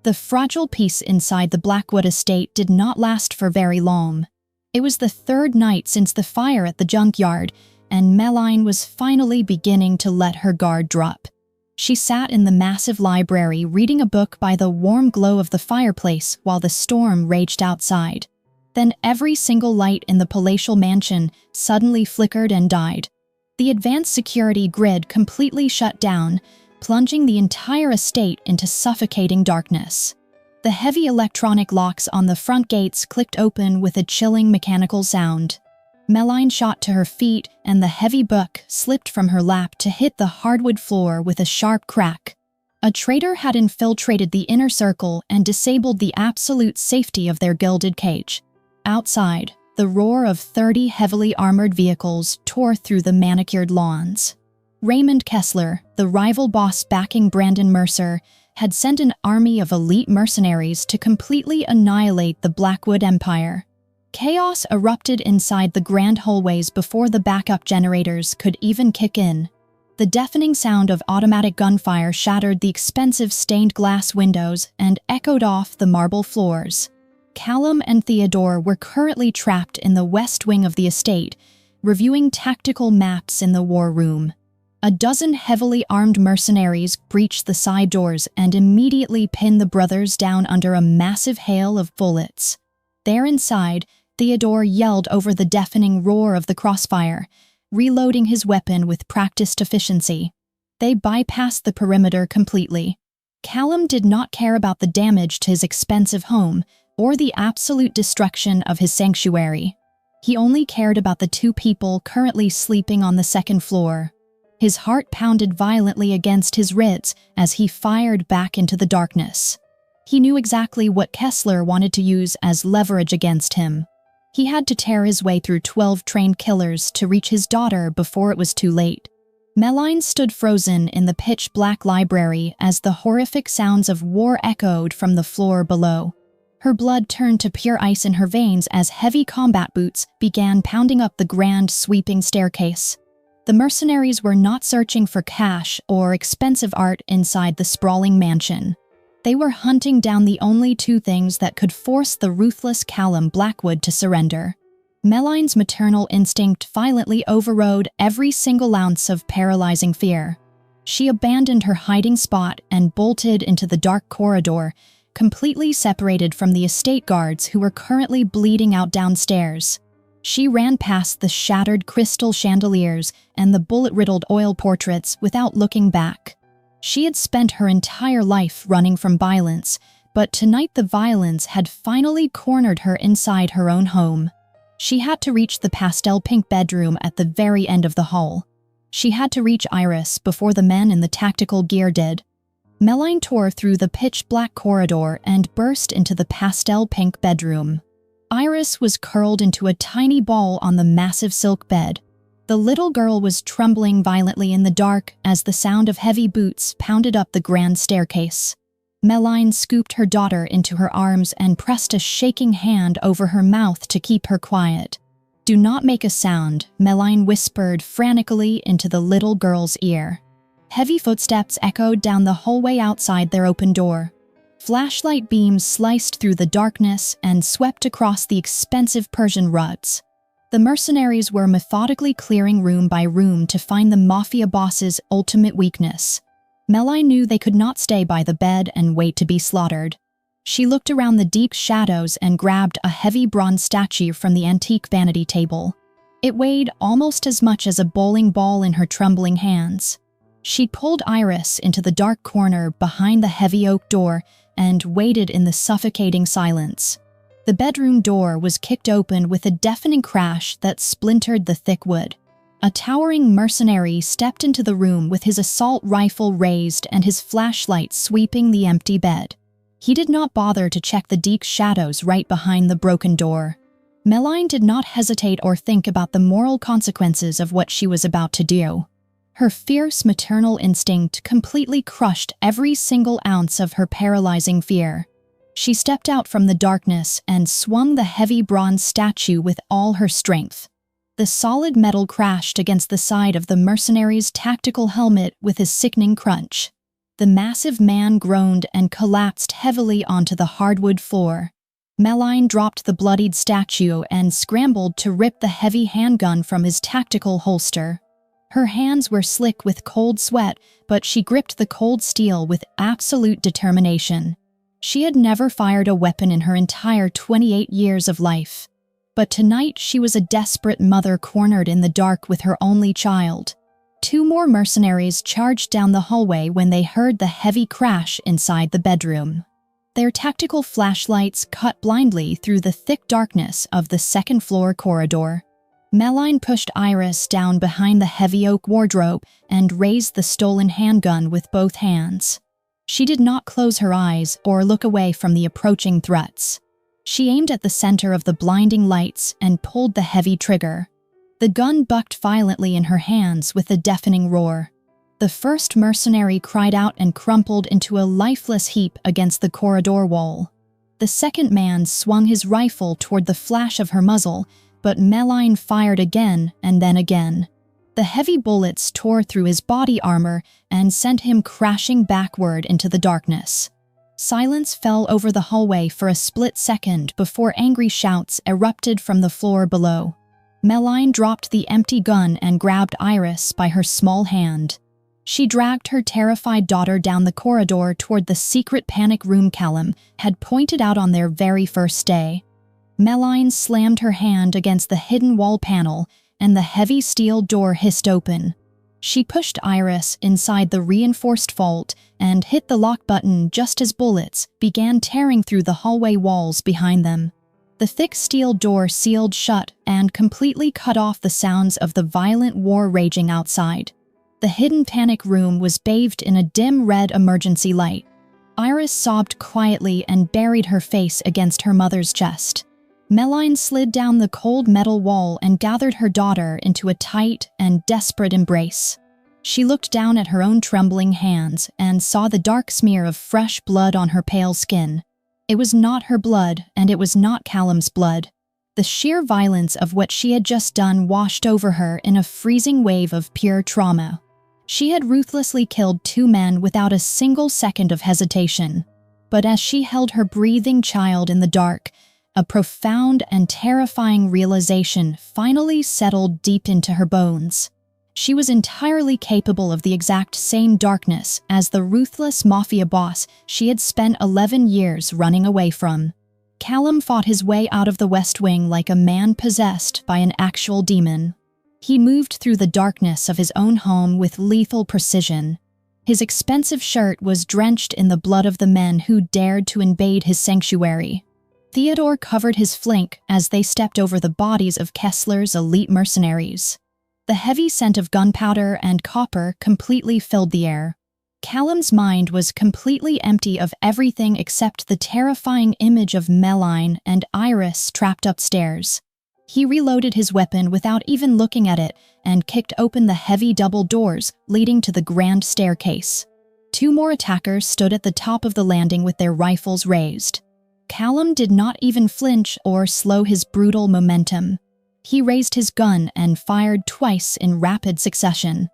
The fragile peace inside the Blackwood estate did not last for very long. It was the third night since the fire at the junkyard, and Meline was finally beginning to let her guard drop. She sat in the massive library reading a book by the warm glow of the fireplace while the storm raged outside. Then every single light in the palatial mansion suddenly flickered and died. The advanced security grid completely shut down, plunging the entire estate into suffocating darkness. The heavy electronic locks on the front gates clicked open with a chilling mechanical sound. Meline shot to her feet, and the heavy book slipped from her lap to hit the hardwood floor with a sharp crack. A traitor had infiltrated the inner circle and disabled the absolute safety of their gilded cage. Outside, the roar of 30 heavily armored vehicles tore through the manicured lawns. Raymond Kessler, the rival boss backing Brandon Mercer, had sent an army of elite mercenaries to completely annihilate the Blackwood Empire. Chaos erupted inside the grand hallways before the backup generators could even kick in. The deafening sound of automatic gunfire shattered the expensive stained glass windows and echoed off the marble floors. Callum and Theodore were currently trapped in the west wing of the estate, reviewing tactical maps in the war room. A dozen heavily armed mercenaries breached the side doors and immediately pinned the brothers down under a massive hail of bullets. There inside, Theodore yelled over the deafening roar of the crossfire, reloading his weapon with practiced efficiency. They bypassed the perimeter completely. Callum did not care about the damage to his expensive home or the absolute destruction of his sanctuary. He only cared about the two people currently sleeping on the second floor. His heart pounded violently against his ribs as he fired back into the darkness. He knew exactly what Kessler wanted to use as leverage against him. He had to tear his way through 12 trained killers to reach his daughter before it was too late. Meline stood frozen in the pitch-black library as the horrific sounds of war echoed from the floor below. Her blood turned to pure ice in her veins as heavy combat boots began pounding up the grand, sweeping staircase. The mercenaries were not searching for cash or expensive art inside the sprawling mansion. They were hunting down the only two things that could force the ruthless Callum Blackwood to surrender. Meline's maternal instinct violently overrode every single ounce of paralyzing fear. She abandoned her hiding spot and bolted into the dark corridor, completely separated from the estate guards who were currently bleeding out downstairs. She ran past the shattered crystal chandeliers and the bullet-riddled oil portraits without looking back. She had spent her entire life running from violence, but tonight the violence had finally cornered her inside her own home. She had to reach the pastel-pink bedroom at the very end of the hall. She had to reach Iris before the men in the tactical gear did. Meline tore through the pitch-black corridor and burst into the pastel-pink bedroom. Iris was curled into a tiny ball on the massive silk bed. The little girl was trembling violently in the dark as the sound of heavy boots pounded up the grand staircase. Meline scooped her daughter into her arms and pressed a shaking hand over her mouth to keep her quiet. "Do not make a sound," Meline whispered frantically into the little girl's ear. Heavy footsteps echoed down the hallway outside their open door. Flashlight beams sliced through the darkness and swept across the expensive Persian rugs. The mercenaries were methodically clearing room by room to find the Mafia boss's ultimate weakness. Meline knew they could not stay by the bed and wait to be slaughtered. She looked around the deep shadows and grabbed a heavy bronze statue from the antique vanity table. It weighed almost as much as a bowling ball in her trembling hands. She pulled Iris into the dark corner behind the heavy oak door and waited in the suffocating silence. The bedroom door was kicked open with a deafening crash that splintered the thick wood. A towering mercenary stepped into the room with his assault rifle raised and his flashlight sweeping the empty bed. He did not bother to check the deep shadows right behind the broken door. Meline did not hesitate or think about the moral consequences of what she was about to do. Her fierce maternal instinct completely crushed every single ounce of her paralyzing fear. She stepped out from the darkness and swung the heavy bronze statue with all her strength. The solid metal crashed against the side of the mercenary's tactical helmet with a sickening crunch. The massive man groaned and collapsed heavily onto the hardwood floor. Meline dropped the bloodied statue and scrambled to rip the heavy handgun from his tactical holster. Her hands were slick with cold sweat, but she gripped the cold steel with absolute determination. She had never fired a weapon in her entire 28 years of life. But tonight she was a desperate mother cornered in the dark with her only child. Two more mercenaries charged down the hallway when they heard the heavy crash inside the bedroom. Their tactical flashlights cut blindly through the thick darkness of the second-floor corridor. Meline pushed Iris down behind the heavy oak wardrobe and raised the stolen handgun with both hands. She did not close her eyes or look away from the approaching threats. She aimed at the center of the blinding lights and pulled the heavy trigger. The gun bucked violently in her hands with a deafening roar. The first mercenary cried out and crumpled into a lifeless heap against the corridor wall. The second man swung his rifle toward the flash of her muzzle, but Meline fired again and then again. The heavy bullets tore through his body armor and sent him crashing backward into the darkness. Silence fell over the hallway for a split second before angry shouts erupted from the floor below. Meline dropped the empty gun and grabbed Iris by her small hand. She dragged her terrified daughter down the corridor toward the secret panic room Callum had pointed out on their very first day. Meline slammed her hand against the hidden wall panel, and the heavy steel door hissed open. She pushed Iris inside the reinforced vault and hit the lock button just as bullets began tearing through the hallway walls behind them. The thick steel door sealed shut and completely cut off the sounds of the violent war raging outside. The hidden panic room was bathed in a dim red emergency light. Iris sobbed quietly and buried her face against her mother's chest. Meline slid down the cold metal wall and gathered her daughter into a tight and desperate embrace. She looked down at her own trembling hands and saw the dark smear of fresh blood on her pale skin. It was not her blood, and it was not Callum's blood. The sheer violence of what she had just done washed over her in a freezing wave of pure trauma. She had ruthlessly killed 2 men without a single second of hesitation. But as she held her breathing child in the dark, a profound and terrifying realization finally settled deep into her bones. She was entirely capable of the exact same darkness as the ruthless mafia boss she had spent 11 years running away from. Callum fought his way out of the West Wing like a man possessed by an actual demon. He moved through the darkness of his own home with lethal precision. His expensive shirt was drenched in the blood of the men who dared to invade his sanctuary. Theodore covered his flank as they stepped over the bodies of Kessler's elite mercenaries. The heavy scent of gunpowder and copper completely filled the air. Callum's mind was completely empty of everything except the terrifying image of Meline and Iris trapped upstairs. He reloaded his weapon without even looking at it and kicked open the heavy double doors leading to the grand staircase. 2 more attackers stood at the top of the landing with their rifles raised. Callum did not even flinch or slow his brutal momentum. He raised his gun and fired twice in rapid succession.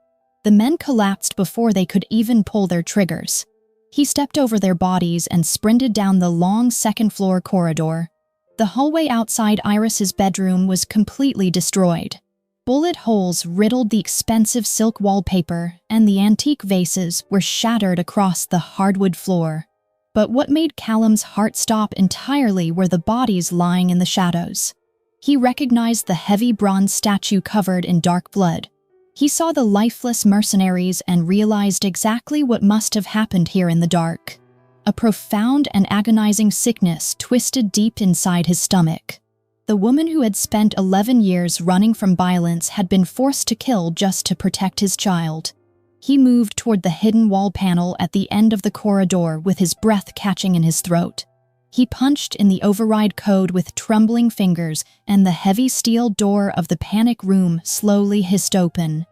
The men collapsed before they could even pull their triggers. He stepped over their bodies and sprinted down the long second-floor corridor. The hallway outside Iris's bedroom was completely destroyed. Bullet holes riddled the expensive silk wallpaper, and the antique vases were shattered across the hardwood floor. But what made Callum's heart stop entirely were the bodies lying in the shadows. He recognized the heavy bronze statue covered in dark blood. He saw the lifeless mercenaries and realized exactly what must have happened here in the dark. A profound and agonizing sickness twisted deep inside his stomach. The woman who had spent 11 years running from violence had been forced to kill just to protect his child. He moved toward the hidden wall panel at the end of the corridor with his breath catching in his throat. He punched in the override code with trembling fingers, and the heavy steel door of the panic room slowly hissed open.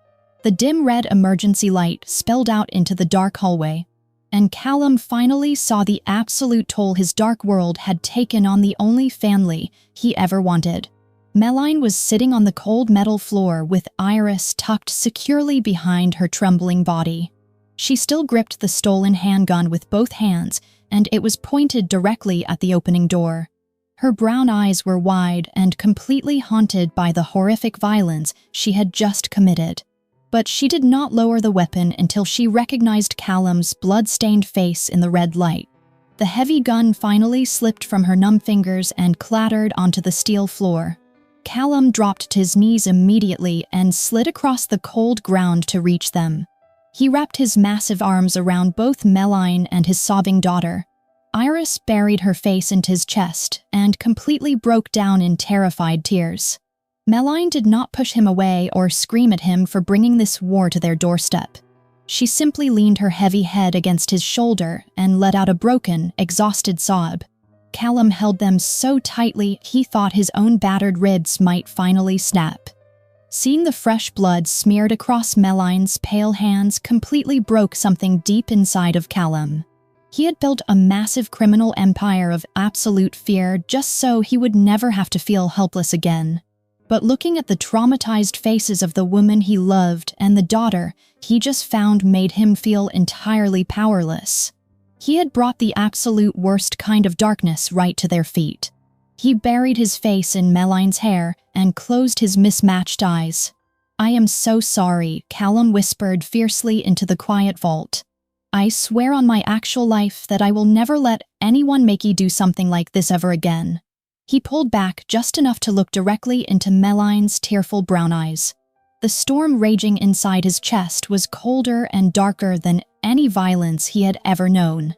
The dim red emergency light spilled out into the dark hallway, and Callum finally saw the absolute toll his dark world had taken on the only family he ever wanted. Meline was sitting on the cold metal floor with Iris tucked securely behind her trembling body. She still gripped the stolen handgun with both hands, and it was pointed directly at the opening door. Her brown eyes were wide and completely haunted by the horrific violence she had just committed. But she did not lower the weapon until she recognized Callum's blood-stained face in the red light. The heavy gun finally slipped from her numb fingers and clattered onto the steel floor. Callum dropped to his knees immediately and slid across the cold ground to reach them. He wrapped his massive arms around both Meline and his sobbing daughter. Iris buried her face into his chest and completely broke down in terrified tears. Meline did not push him away or scream at him for bringing this war to their doorstep. She simply leaned her heavy head against his shoulder and let out a broken, exhausted sob. Callum held them so tightly he thought his own battered ribs might finally snap. Seeing the fresh blood smeared across Meline's pale hands completely broke something deep inside of Callum. He had built a massive criminal empire of absolute fear just so he would never have to feel helpless again. But looking at the traumatized faces of the woman he loved and the daughter he just found made him feel entirely powerless. He had brought the absolute worst kind of darkness right to their feet. He buried his face in Meline's hair and closed his mismatched eyes. "I am so sorry," Callum whispered fiercely into the quiet vault. "I swear on my actual life that I will never let anyone make you do something like this ever again." He pulled back just enough to look directly into Meline's tearful brown eyes. The storm raging inside his chest was colder and darker than any violence he had ever known.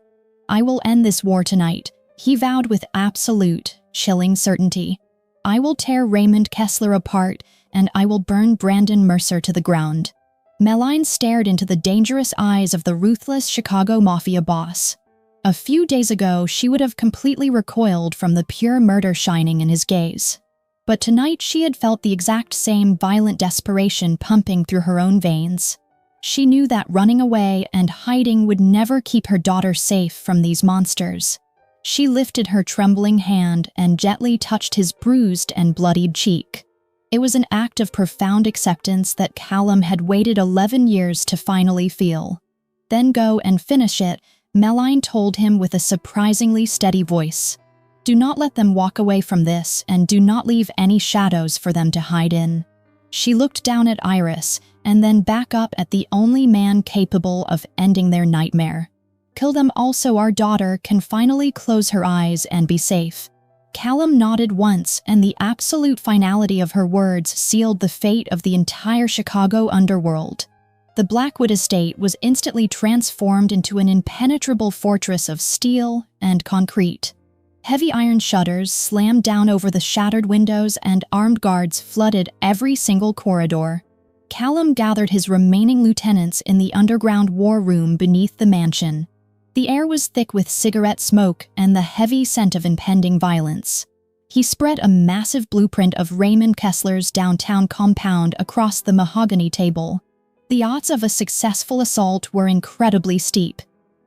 "I will end this war tonight," he vowed with absolute, chilling certainty. "I will tear Raymond Kessler apart, and I will burn Brandon Mercer to the ground." Meline stared into the dangerous eyes of the ruthless Chicago Mafia boss. A few days ago, she would have completely recoiled from the pure murder shining in his gaze. But tonight she had felt the exact same violent desperation pumping through her own veins. She knew that running away and hiding would never keep her daughter safe from these monsters. She lifted her trembling hand and gently touched his bruised and bloodied cheek. It was an act of profound acceptance that Callum had waited 11 years to finally feel. "Then go and finish it," Meline told him with a surprisingly steady voice. "Do not let them walk away from this, and do not leave any shadows for them to hide in." She looked down at Iris, and then back up at the only man capable of ending their nightmare. "Kill them also, our daughter can finally close her eyes and be safe." Callum nodded once, and the absolute finality of her words sealed the fate of the entire Chicago underworld. The Blackwood estate was instantly transformed into an impenetrable fortress of steel and concrete. Heavy iron shutters slammed down over the shattered windows, and armed guards flooded every single corridor. Callum gathered his remaining lieutenants in the underground war room beneath the mansion. The air was thick with cigarette smoke and the heavy scent of impending violence. He spread a massive blueprint of Raymond Kessler's downtown compound across the mahogany table. The odds of a successful assault were incredibly steep.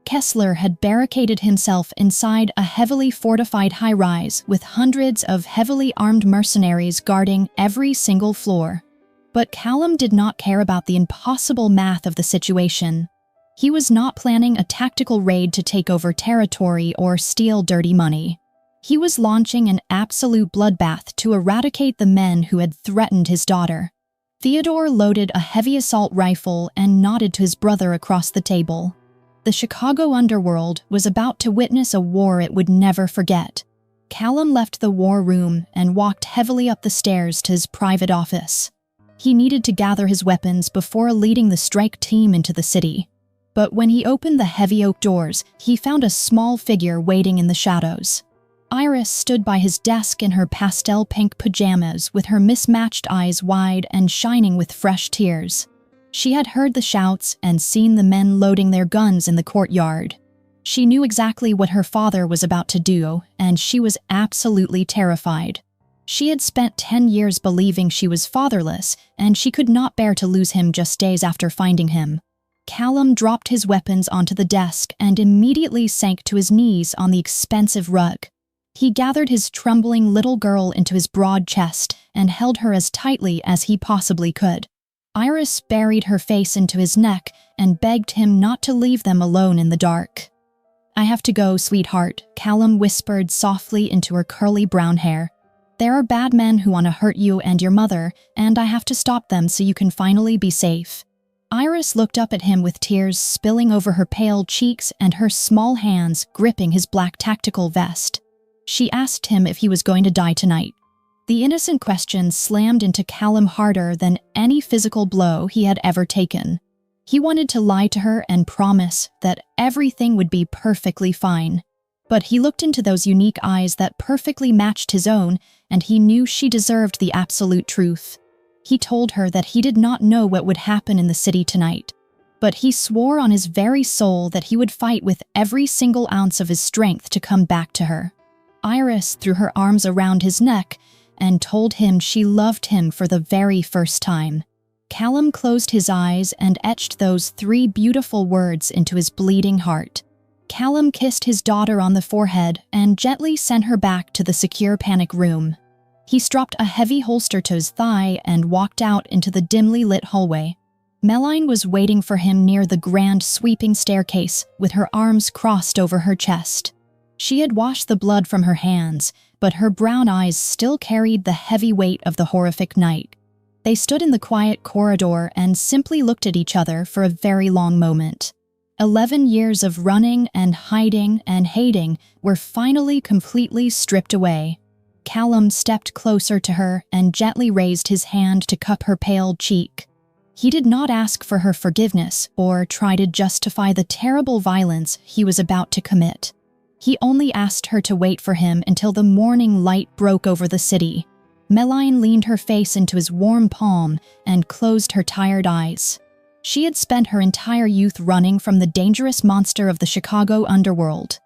Kessler had barricaded himself inside a heavily fortified high-rise with hundreds of heavily armed mercenaries guarding every single floor. But Callum did not care about the impossible math of the situation. He was not planning a tactical raid to take over territory or steal dirty money. He was launching an absolute bloodbath to eradicate the men who had threatened his daughter. Theodore loaded a heavy assault rifle and nodded to his brother across the table. The Chicago underworld was about to witness a war it would never forget. Callum left the war room and walked heavily up the stairs to his private office. He needed to gather his weapons before leading the strike team into the city. But when he opened the heavy oak doors, he found a small figure waiting in the shadows. Iris stood by his desk in her pastel pink pajamas with her mismatched eyes wide and shining with fresh tears. She had heard the shouts and seen the men loading their guns in the courtyard. She knew exactly what her father was about to do, and she was absolutely terrified. She had spent 10 years believing she was fatherless, and she could not bear to lose him just days after finding him. Callum dropped his weapons onto the desk and immediately sank to his knees on the expensive rug. He gathered his trembling little girl into his broad chest and held her as tightly as he possibly could. Iris buried her face into his neck and begged him not to leave them alone in the dark. "I have to go, sweetheart," Callum whispered softly into her curly brown hair. "There are bad men who want to hurt you and your mother, and I have to stop them so you can finally be safe." Iris looked up at him with tears spilling over her pale cheeks and her small hands gripping his black tactical vest. She asked him if he was going to die tonight. The innocent question slammed into Callum harder than any physical blow he had ever taken. He wanted to lie to her and promise that everything would be perfectly fine. But he looked into those unique eyes that perfectly matched his own, and he knew she deserved the absolute truth. He told her that he did not know what would happen in the city tonight, but he swore on his very soul that he would fight with every single ounce of his strength to come back to her. Iris threw her arms around his neck and told him she loved him for the very first time. Callum closed his eyes and etched those 3 beautiful words into his bleeding heart. Callum kissed his daughter on the forehead and gently sent her back to the secure panic room. He stropped a heavy holster to his thigh and walked out into the dimly lit hallway. Meline was waiting for him near the grand sweeping staircase with her arms crossed over her chest. She had washed the blood from her hands, but her brown eyes still carried the heavy weight of the horrific night. They stood in the quiet corridor and simply looked at each other for a very long moment. 11 years of running and hiding and hating were finally completely stripped away. Callum stepped closer to her and gently raised his hand to cup her pale cheek. He did not ask for her forgiveness or try to justify the terrible violence he was about to commit. He only asked her to wait for him until the morning light broke over the city. Meline leaned her face into his warm palm and closed her tired eyes. She had spent her entire youth running from the dangerous monster of the Chicago underworld.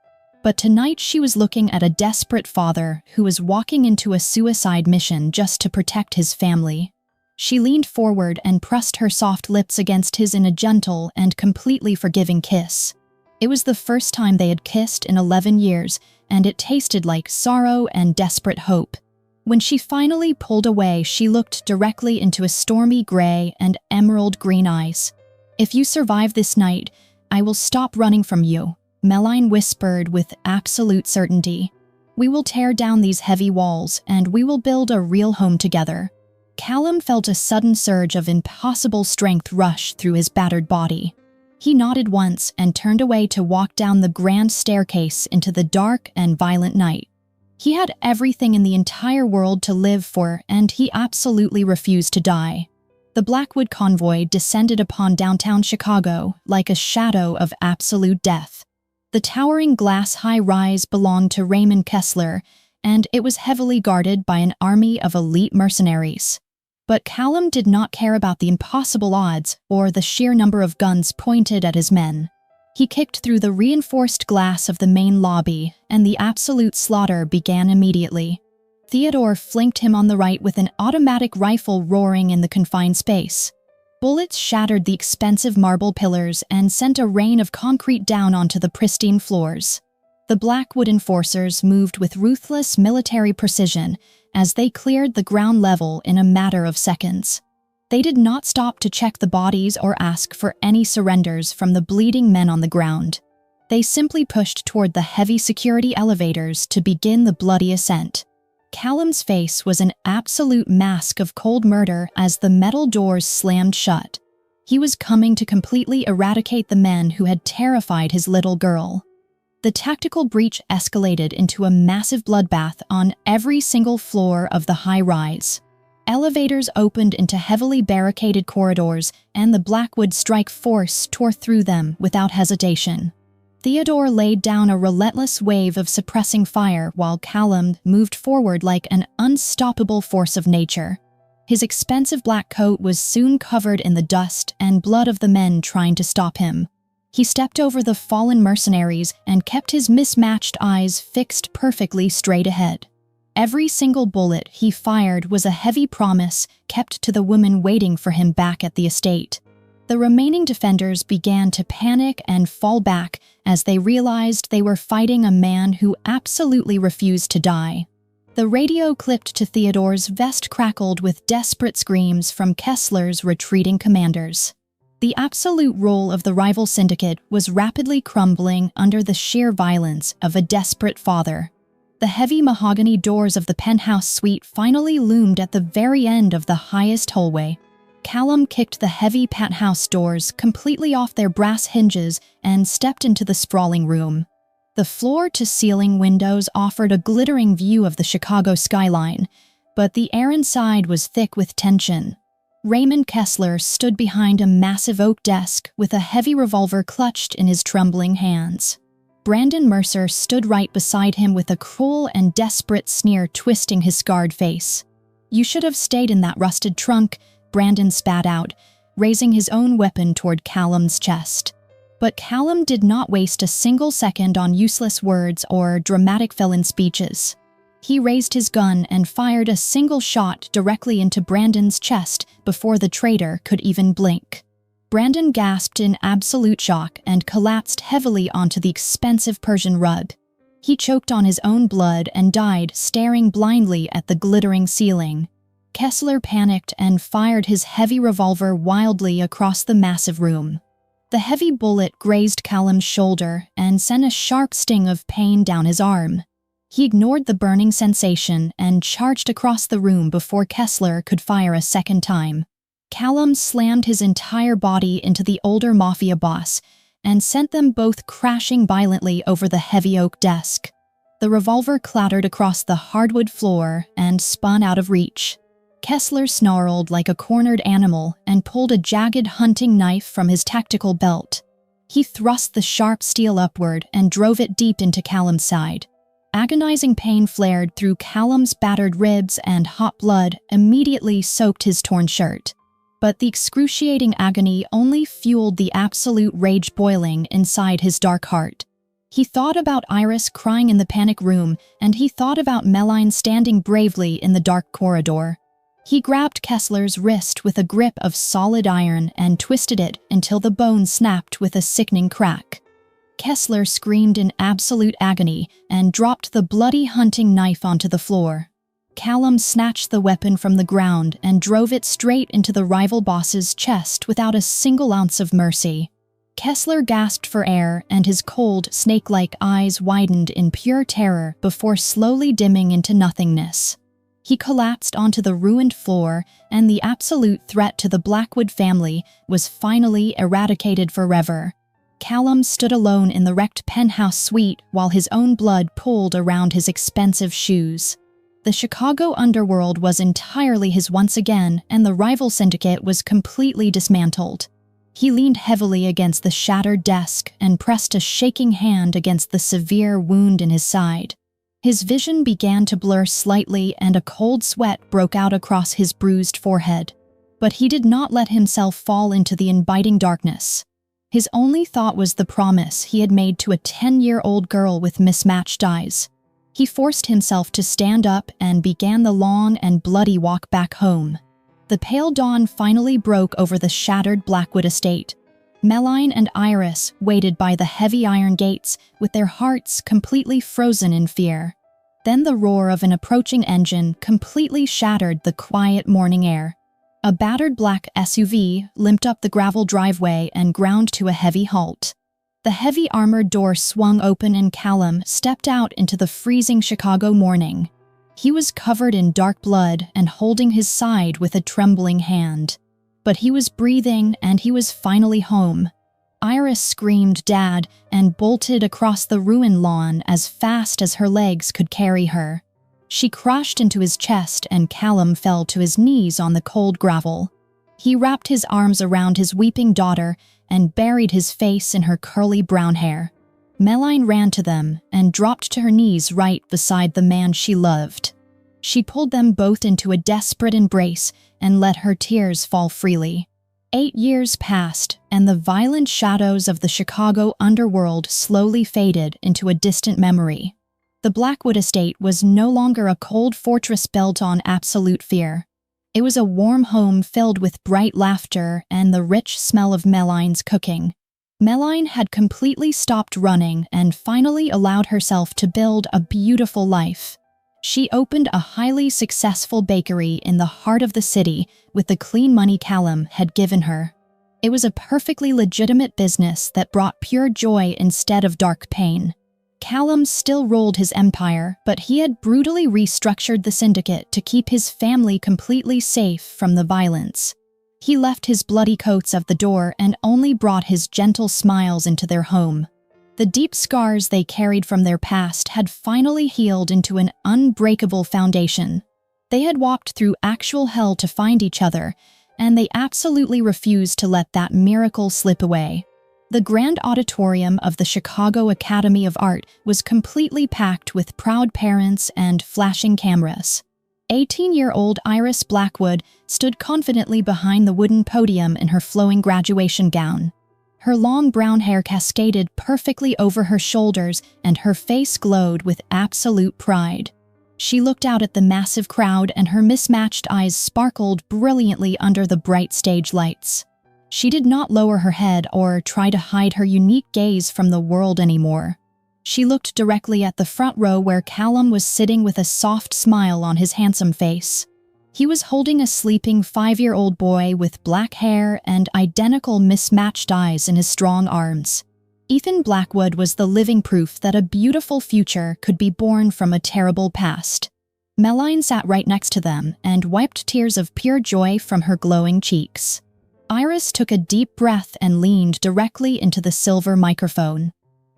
But tonight she was looking at a desperate father who was walking into a suicide mission just to protect his family. She leaned forward and pressed her soft lips against his in a gentle and completely forgiving kiss. It was the first time they had kissed in 11 years, and it tasted like sorrow and desperate hope. When she finally pulled away, she looked directly into his stormy gray and emerald green eyes. "If you survive this night, I will stop running from you," Meline whispered with absolute certainty. "We will tear down these heavy walls, and we will build a real home together." Callum felt a sudden surge of impossible strength rush through his battered body. He nodded once and turned away to walk down the grand staircase into the dark and violent night. He had everything in the entire world to live for, and he absolutely refused to die. The Blackwood convoy descended upon downtown Chicago like a shadow of absolute death. The towering glass high-rise belonged to Raymond Kessler, and it was heavily guarded by an army of elite mercenaries. But Callum did not care about the impossible odds or the sheer number of guns pointed at his men. He kicked through the reinforced glass of the main lobby, and the absolute slaughter began immediately. Theodore flanked him on the right with an automatic rifle roaring in the confined space. Bullets shattered the expensive marble pillars and sent a rain of concrete down onto the pristine floors. The Blackwood enforcers moved with ruthless military precision as they cleared the ground level in a matter of seconds. They did not stop to check the bodies or ask for any surrenders from the bleeding men on the ground. They simply pushed toward the heavy security elevators to begin the bloody ascent. Callum's face was an absolute mask of cold murder as the metal doors slammed shut. He was coming to completely eradicate the men who had terrified his little girl. The tactical breach escalated into a massive bloodbath on every single floor of the high-rise. Elevators opened into heavily barricaded corridors, and the Blackwood strike force tore through them without hesitation. Theodore laid down a relentless wave of suppressing fire while Callum moved forward like an unstoppable force of nature. His expensive black coat was soon covered in the dust and blood of the men trying to stop him. He stepped over the fallen mercenaries and kept his mismatched eyes fixed perfectly straight ahead. Every single bullet he fired was a heavy promise kept to the woman waiting for him back at the estate. The remaining defenders began to panic and fall back as they realized they were fighting a man who absolutely refused to die. The radio clipped to Theodore's vest crackled with desperate screams from Kessler's retreating commanders. The absolute role of the rival syndicate was rapidly crumbling under the sheer violence of a desperate father. The heavy mahogany doors of the penthouse suite finally loomed at the very end of the highest hallway. Callum kicked the heavy penthouse doors completely off their brass hinges and stepped into the sprawling room. The floor-to-ceiling windows offered a glittering view of the Chicago skyline, but the air inside was thick with tension. Raymond Kessler stood behind a massive oak desk with a heavy revolver clutched in his trembling hands. Brandon Mercer stood right beside him with a cruel and desperate sneer twisting his scarred face. "You should have stayed in that rusted trunk," Brandon spat out, raising his own weapon toward Callum's chest. But Callum did not waste a single second on useless words or dramatic fill-in speeches. He raised his gun and fired a single shot directly into Brandon's chest before the traitor could even blink. Brandon gasped in absolute shock and collapsed heavily onto the expensive Persian rug. He choked on his own blood and died staring blindly at the glittering ceiling. Kessler panicked and fired his heavy revolver wildly across the massive room. The heavy bullet grazed Callum's shoulder and sent a sharp sting of pain down his arm. He ignored the burning sensation and charged across the room before Kessler could fire a second time. Callum slammed his entire body into the older mafia boss and sent them both crashing violently over the heavy oak desk. The revolver clattered across the hardwood floor and spun out of reach. Kessler snarled like a cornered animal and pulled a jagged hunting knife from his tactical belt. He thrust the sharp steel upward and drove it deep into Callum's side. Agonizing pain flared through Callum's battered ribs and hot blood immediately soaked his torn shirt. But the excruciating agony only fueled the absolute rage boiling inside his dark heart. He thought about Iris crying in the panic room, and he thought about Meline standing bravely in the dark corridor. He grabbed Kessler's wrist with a grip of solid iron and twisted it until the bone snapped with a sickening crack. Kessler screamed in absolute agony and dropped the bloody hunting knife onto the floor. Callum snatched the weapon from the ground and drove it straight into the rival boss's chest without a single ounce of mercy. Kessler gasped for air, and his cold, snake-like eyes widened in pure terror before slowly dimming into nothingness. He collapsed onto the ruined floor, and the absolute threat to the Blackwood family was finally eradicated forever. Callum stood alone in the wrecked penthouse suite while his own blood pooled around his expensive shoes. The Chicago underworld was entirely his once again, and the rival syndicate was completely dismantled. He leaned heavily against the shattered desk and pressed a shaking hand against the severe wound in his side. His vision began to blur slightly and a cold sweat broke out across his bruised forehead. But he did not let himself fall into the inviting darkness. His only thought was the promise he had made to a 10-year-old girl with mismatched eyes. He forced himself to stand up and began the long and bloody walk back home. The pale dawn finally broke over the shattered Blackwood estate. Meline and Iris waited by the heavy iron gates with their hearts completely frozen in fear. Then the roar of an approaching engine completely shattered the quiet morning air. A battered black SUV limped up the gravel driveway and ground to a heavy halt. The heavy armored door swung open and Callum stepped out into the freezing Chicago morning. He was covered in dark blood and holding his side with a trembling hand. But he was breathing and he was finally home. Iris screamed "Dad" and bolted across the ruined lawn as fast as her legs could carry her. She crashed into his chest and Callum fell to his knees on the cold gravel. He wrapped his arms around his weeping daughter and buried his face in her curly brown hair. Meline ran to them and dropped to her knees right beside the man she loved. She pulled them both into a desperate embrace and let her tears fall freely. 8 years passed, and the violent shadows of the Chicago underworld slowly faded into a distant memory. The Blackwood estate was no longer a cold fortress built on absolute fear. It was a warm home filled with bright laughter and the rich smell of Meline's cooking. Meline had completely stopped running and finally allowed herself to build a beautiful life. She opened a highly successful bakery in the heart of the city with the clean money Callum had given her. It was a perfectly legitimate business that brought pure joy instead of dark pain. Callum still ruled his empire, but he had brutally restructured the syndicate to keep his family completely safe from the violence. He left his bloody coats at the door and only brought his gentle smiles into their home. The deep scars they carried from their past had finally healed into an unbreakable foundation. They had walked through actual hell to find each other, and they absolutely refused to let that miracle slip away. The grand auditorium of the Chicago Academy of Art was completely packed with proud parents and flashing cameras. 18-year-old Iris Blackwood stood confidently behind the wooden podium in her flowing graduation gown. Her long brown hair cascaded perfectly over her shoulders, and her face glowed with absolute pride. She looked out at the massive crowd, and her mismatched eyes sparkled brilliantly under the bright stage lights. She did not lower her head or try to hide her unique gaze from the world anymore. She looked directly at the front row where Callum was sitting with a soft smile on his handsome face. He was holding a sleeping 5-year-old boy with black hair and identical mismatched eyes in his strong arms. Ethan Blackwood was the living proof that a beautiful future could be born from a terrible past. Meline sat right next to them and wiped tears of pure joy from her glowing cheeks. Iris took a deep breath and leaned directly into the silver microphone.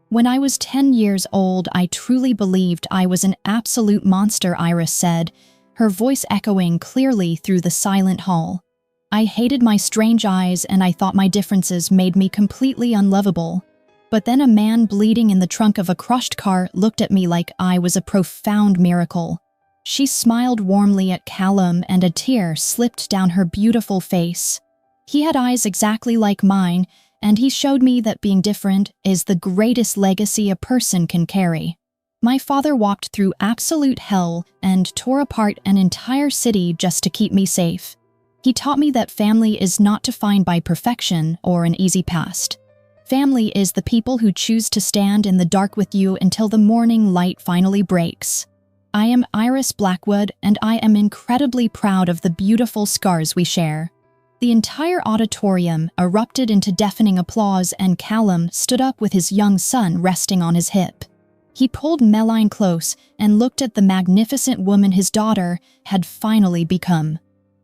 "When I was 10 years old, I truly believed I was an absolute monster," Iris said, her voice echoing clearly through the silent hall. "I hated my strange eyes, and I thought my differences made me completely unlovable. But then a man bleeding in the trunk of a crushed car looked at me like I was a profound miracle." She smiled warmly at Callum, and a tear slipped down her beautiful face. "He had eyes exactly like mine, and he showed me that being different is the greatest legacy a person can carry." My father walked through absolute hell and tore apart an entire city just to keep me safe. He taught me that family is not defined by perfection or an easy past. Family is the people who choose to stand in the dark with you until the morning light finally breaks. I am Iris Blackwood, and I am incredibly proud of the beautiful scars we share. The entire auditorium erupted into deafening applause, and Callum stood up with his young son resting on his hip. He pulled Meline close and looked at the magnificent woman his daughter had finally become.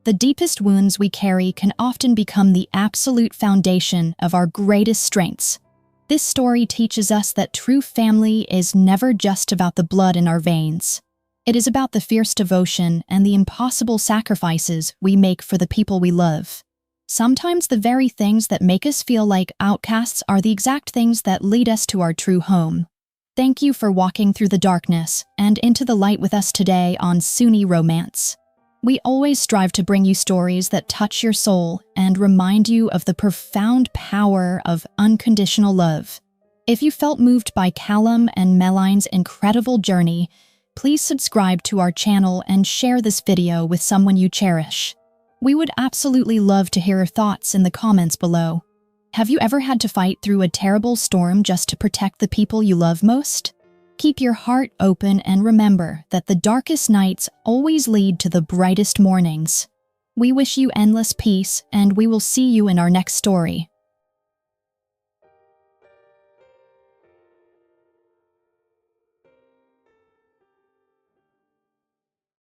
The deepest wounds we carry can often become the absolute foundation of our greatest strengths. This story teaches us that true family is never just about the blood in our veins. It is about the fierce devotion and the impossible sacrifices we make for the people we love. Sometimes the very things that make us feel like outcasts are the exact things that lead us to our true home. Thank you for walking through the darkness and into the light with us today on Sunni Romance. We always strive to bring you stories that touch your soul and remind you of the profound power of unconditional love. If you felt moved by Callum and Meline's incredible journey, please subscribe to our channel and share this video with someone you cherish. We would absolutely love to hear your thoughts in the comments below. Have you ever had to fight through a terrible storm just to protect the people you love most? Keep your heart open and remember that the darkest nights always lead to the brightest mornings. We wish you endless peace, and we will see you in our next story.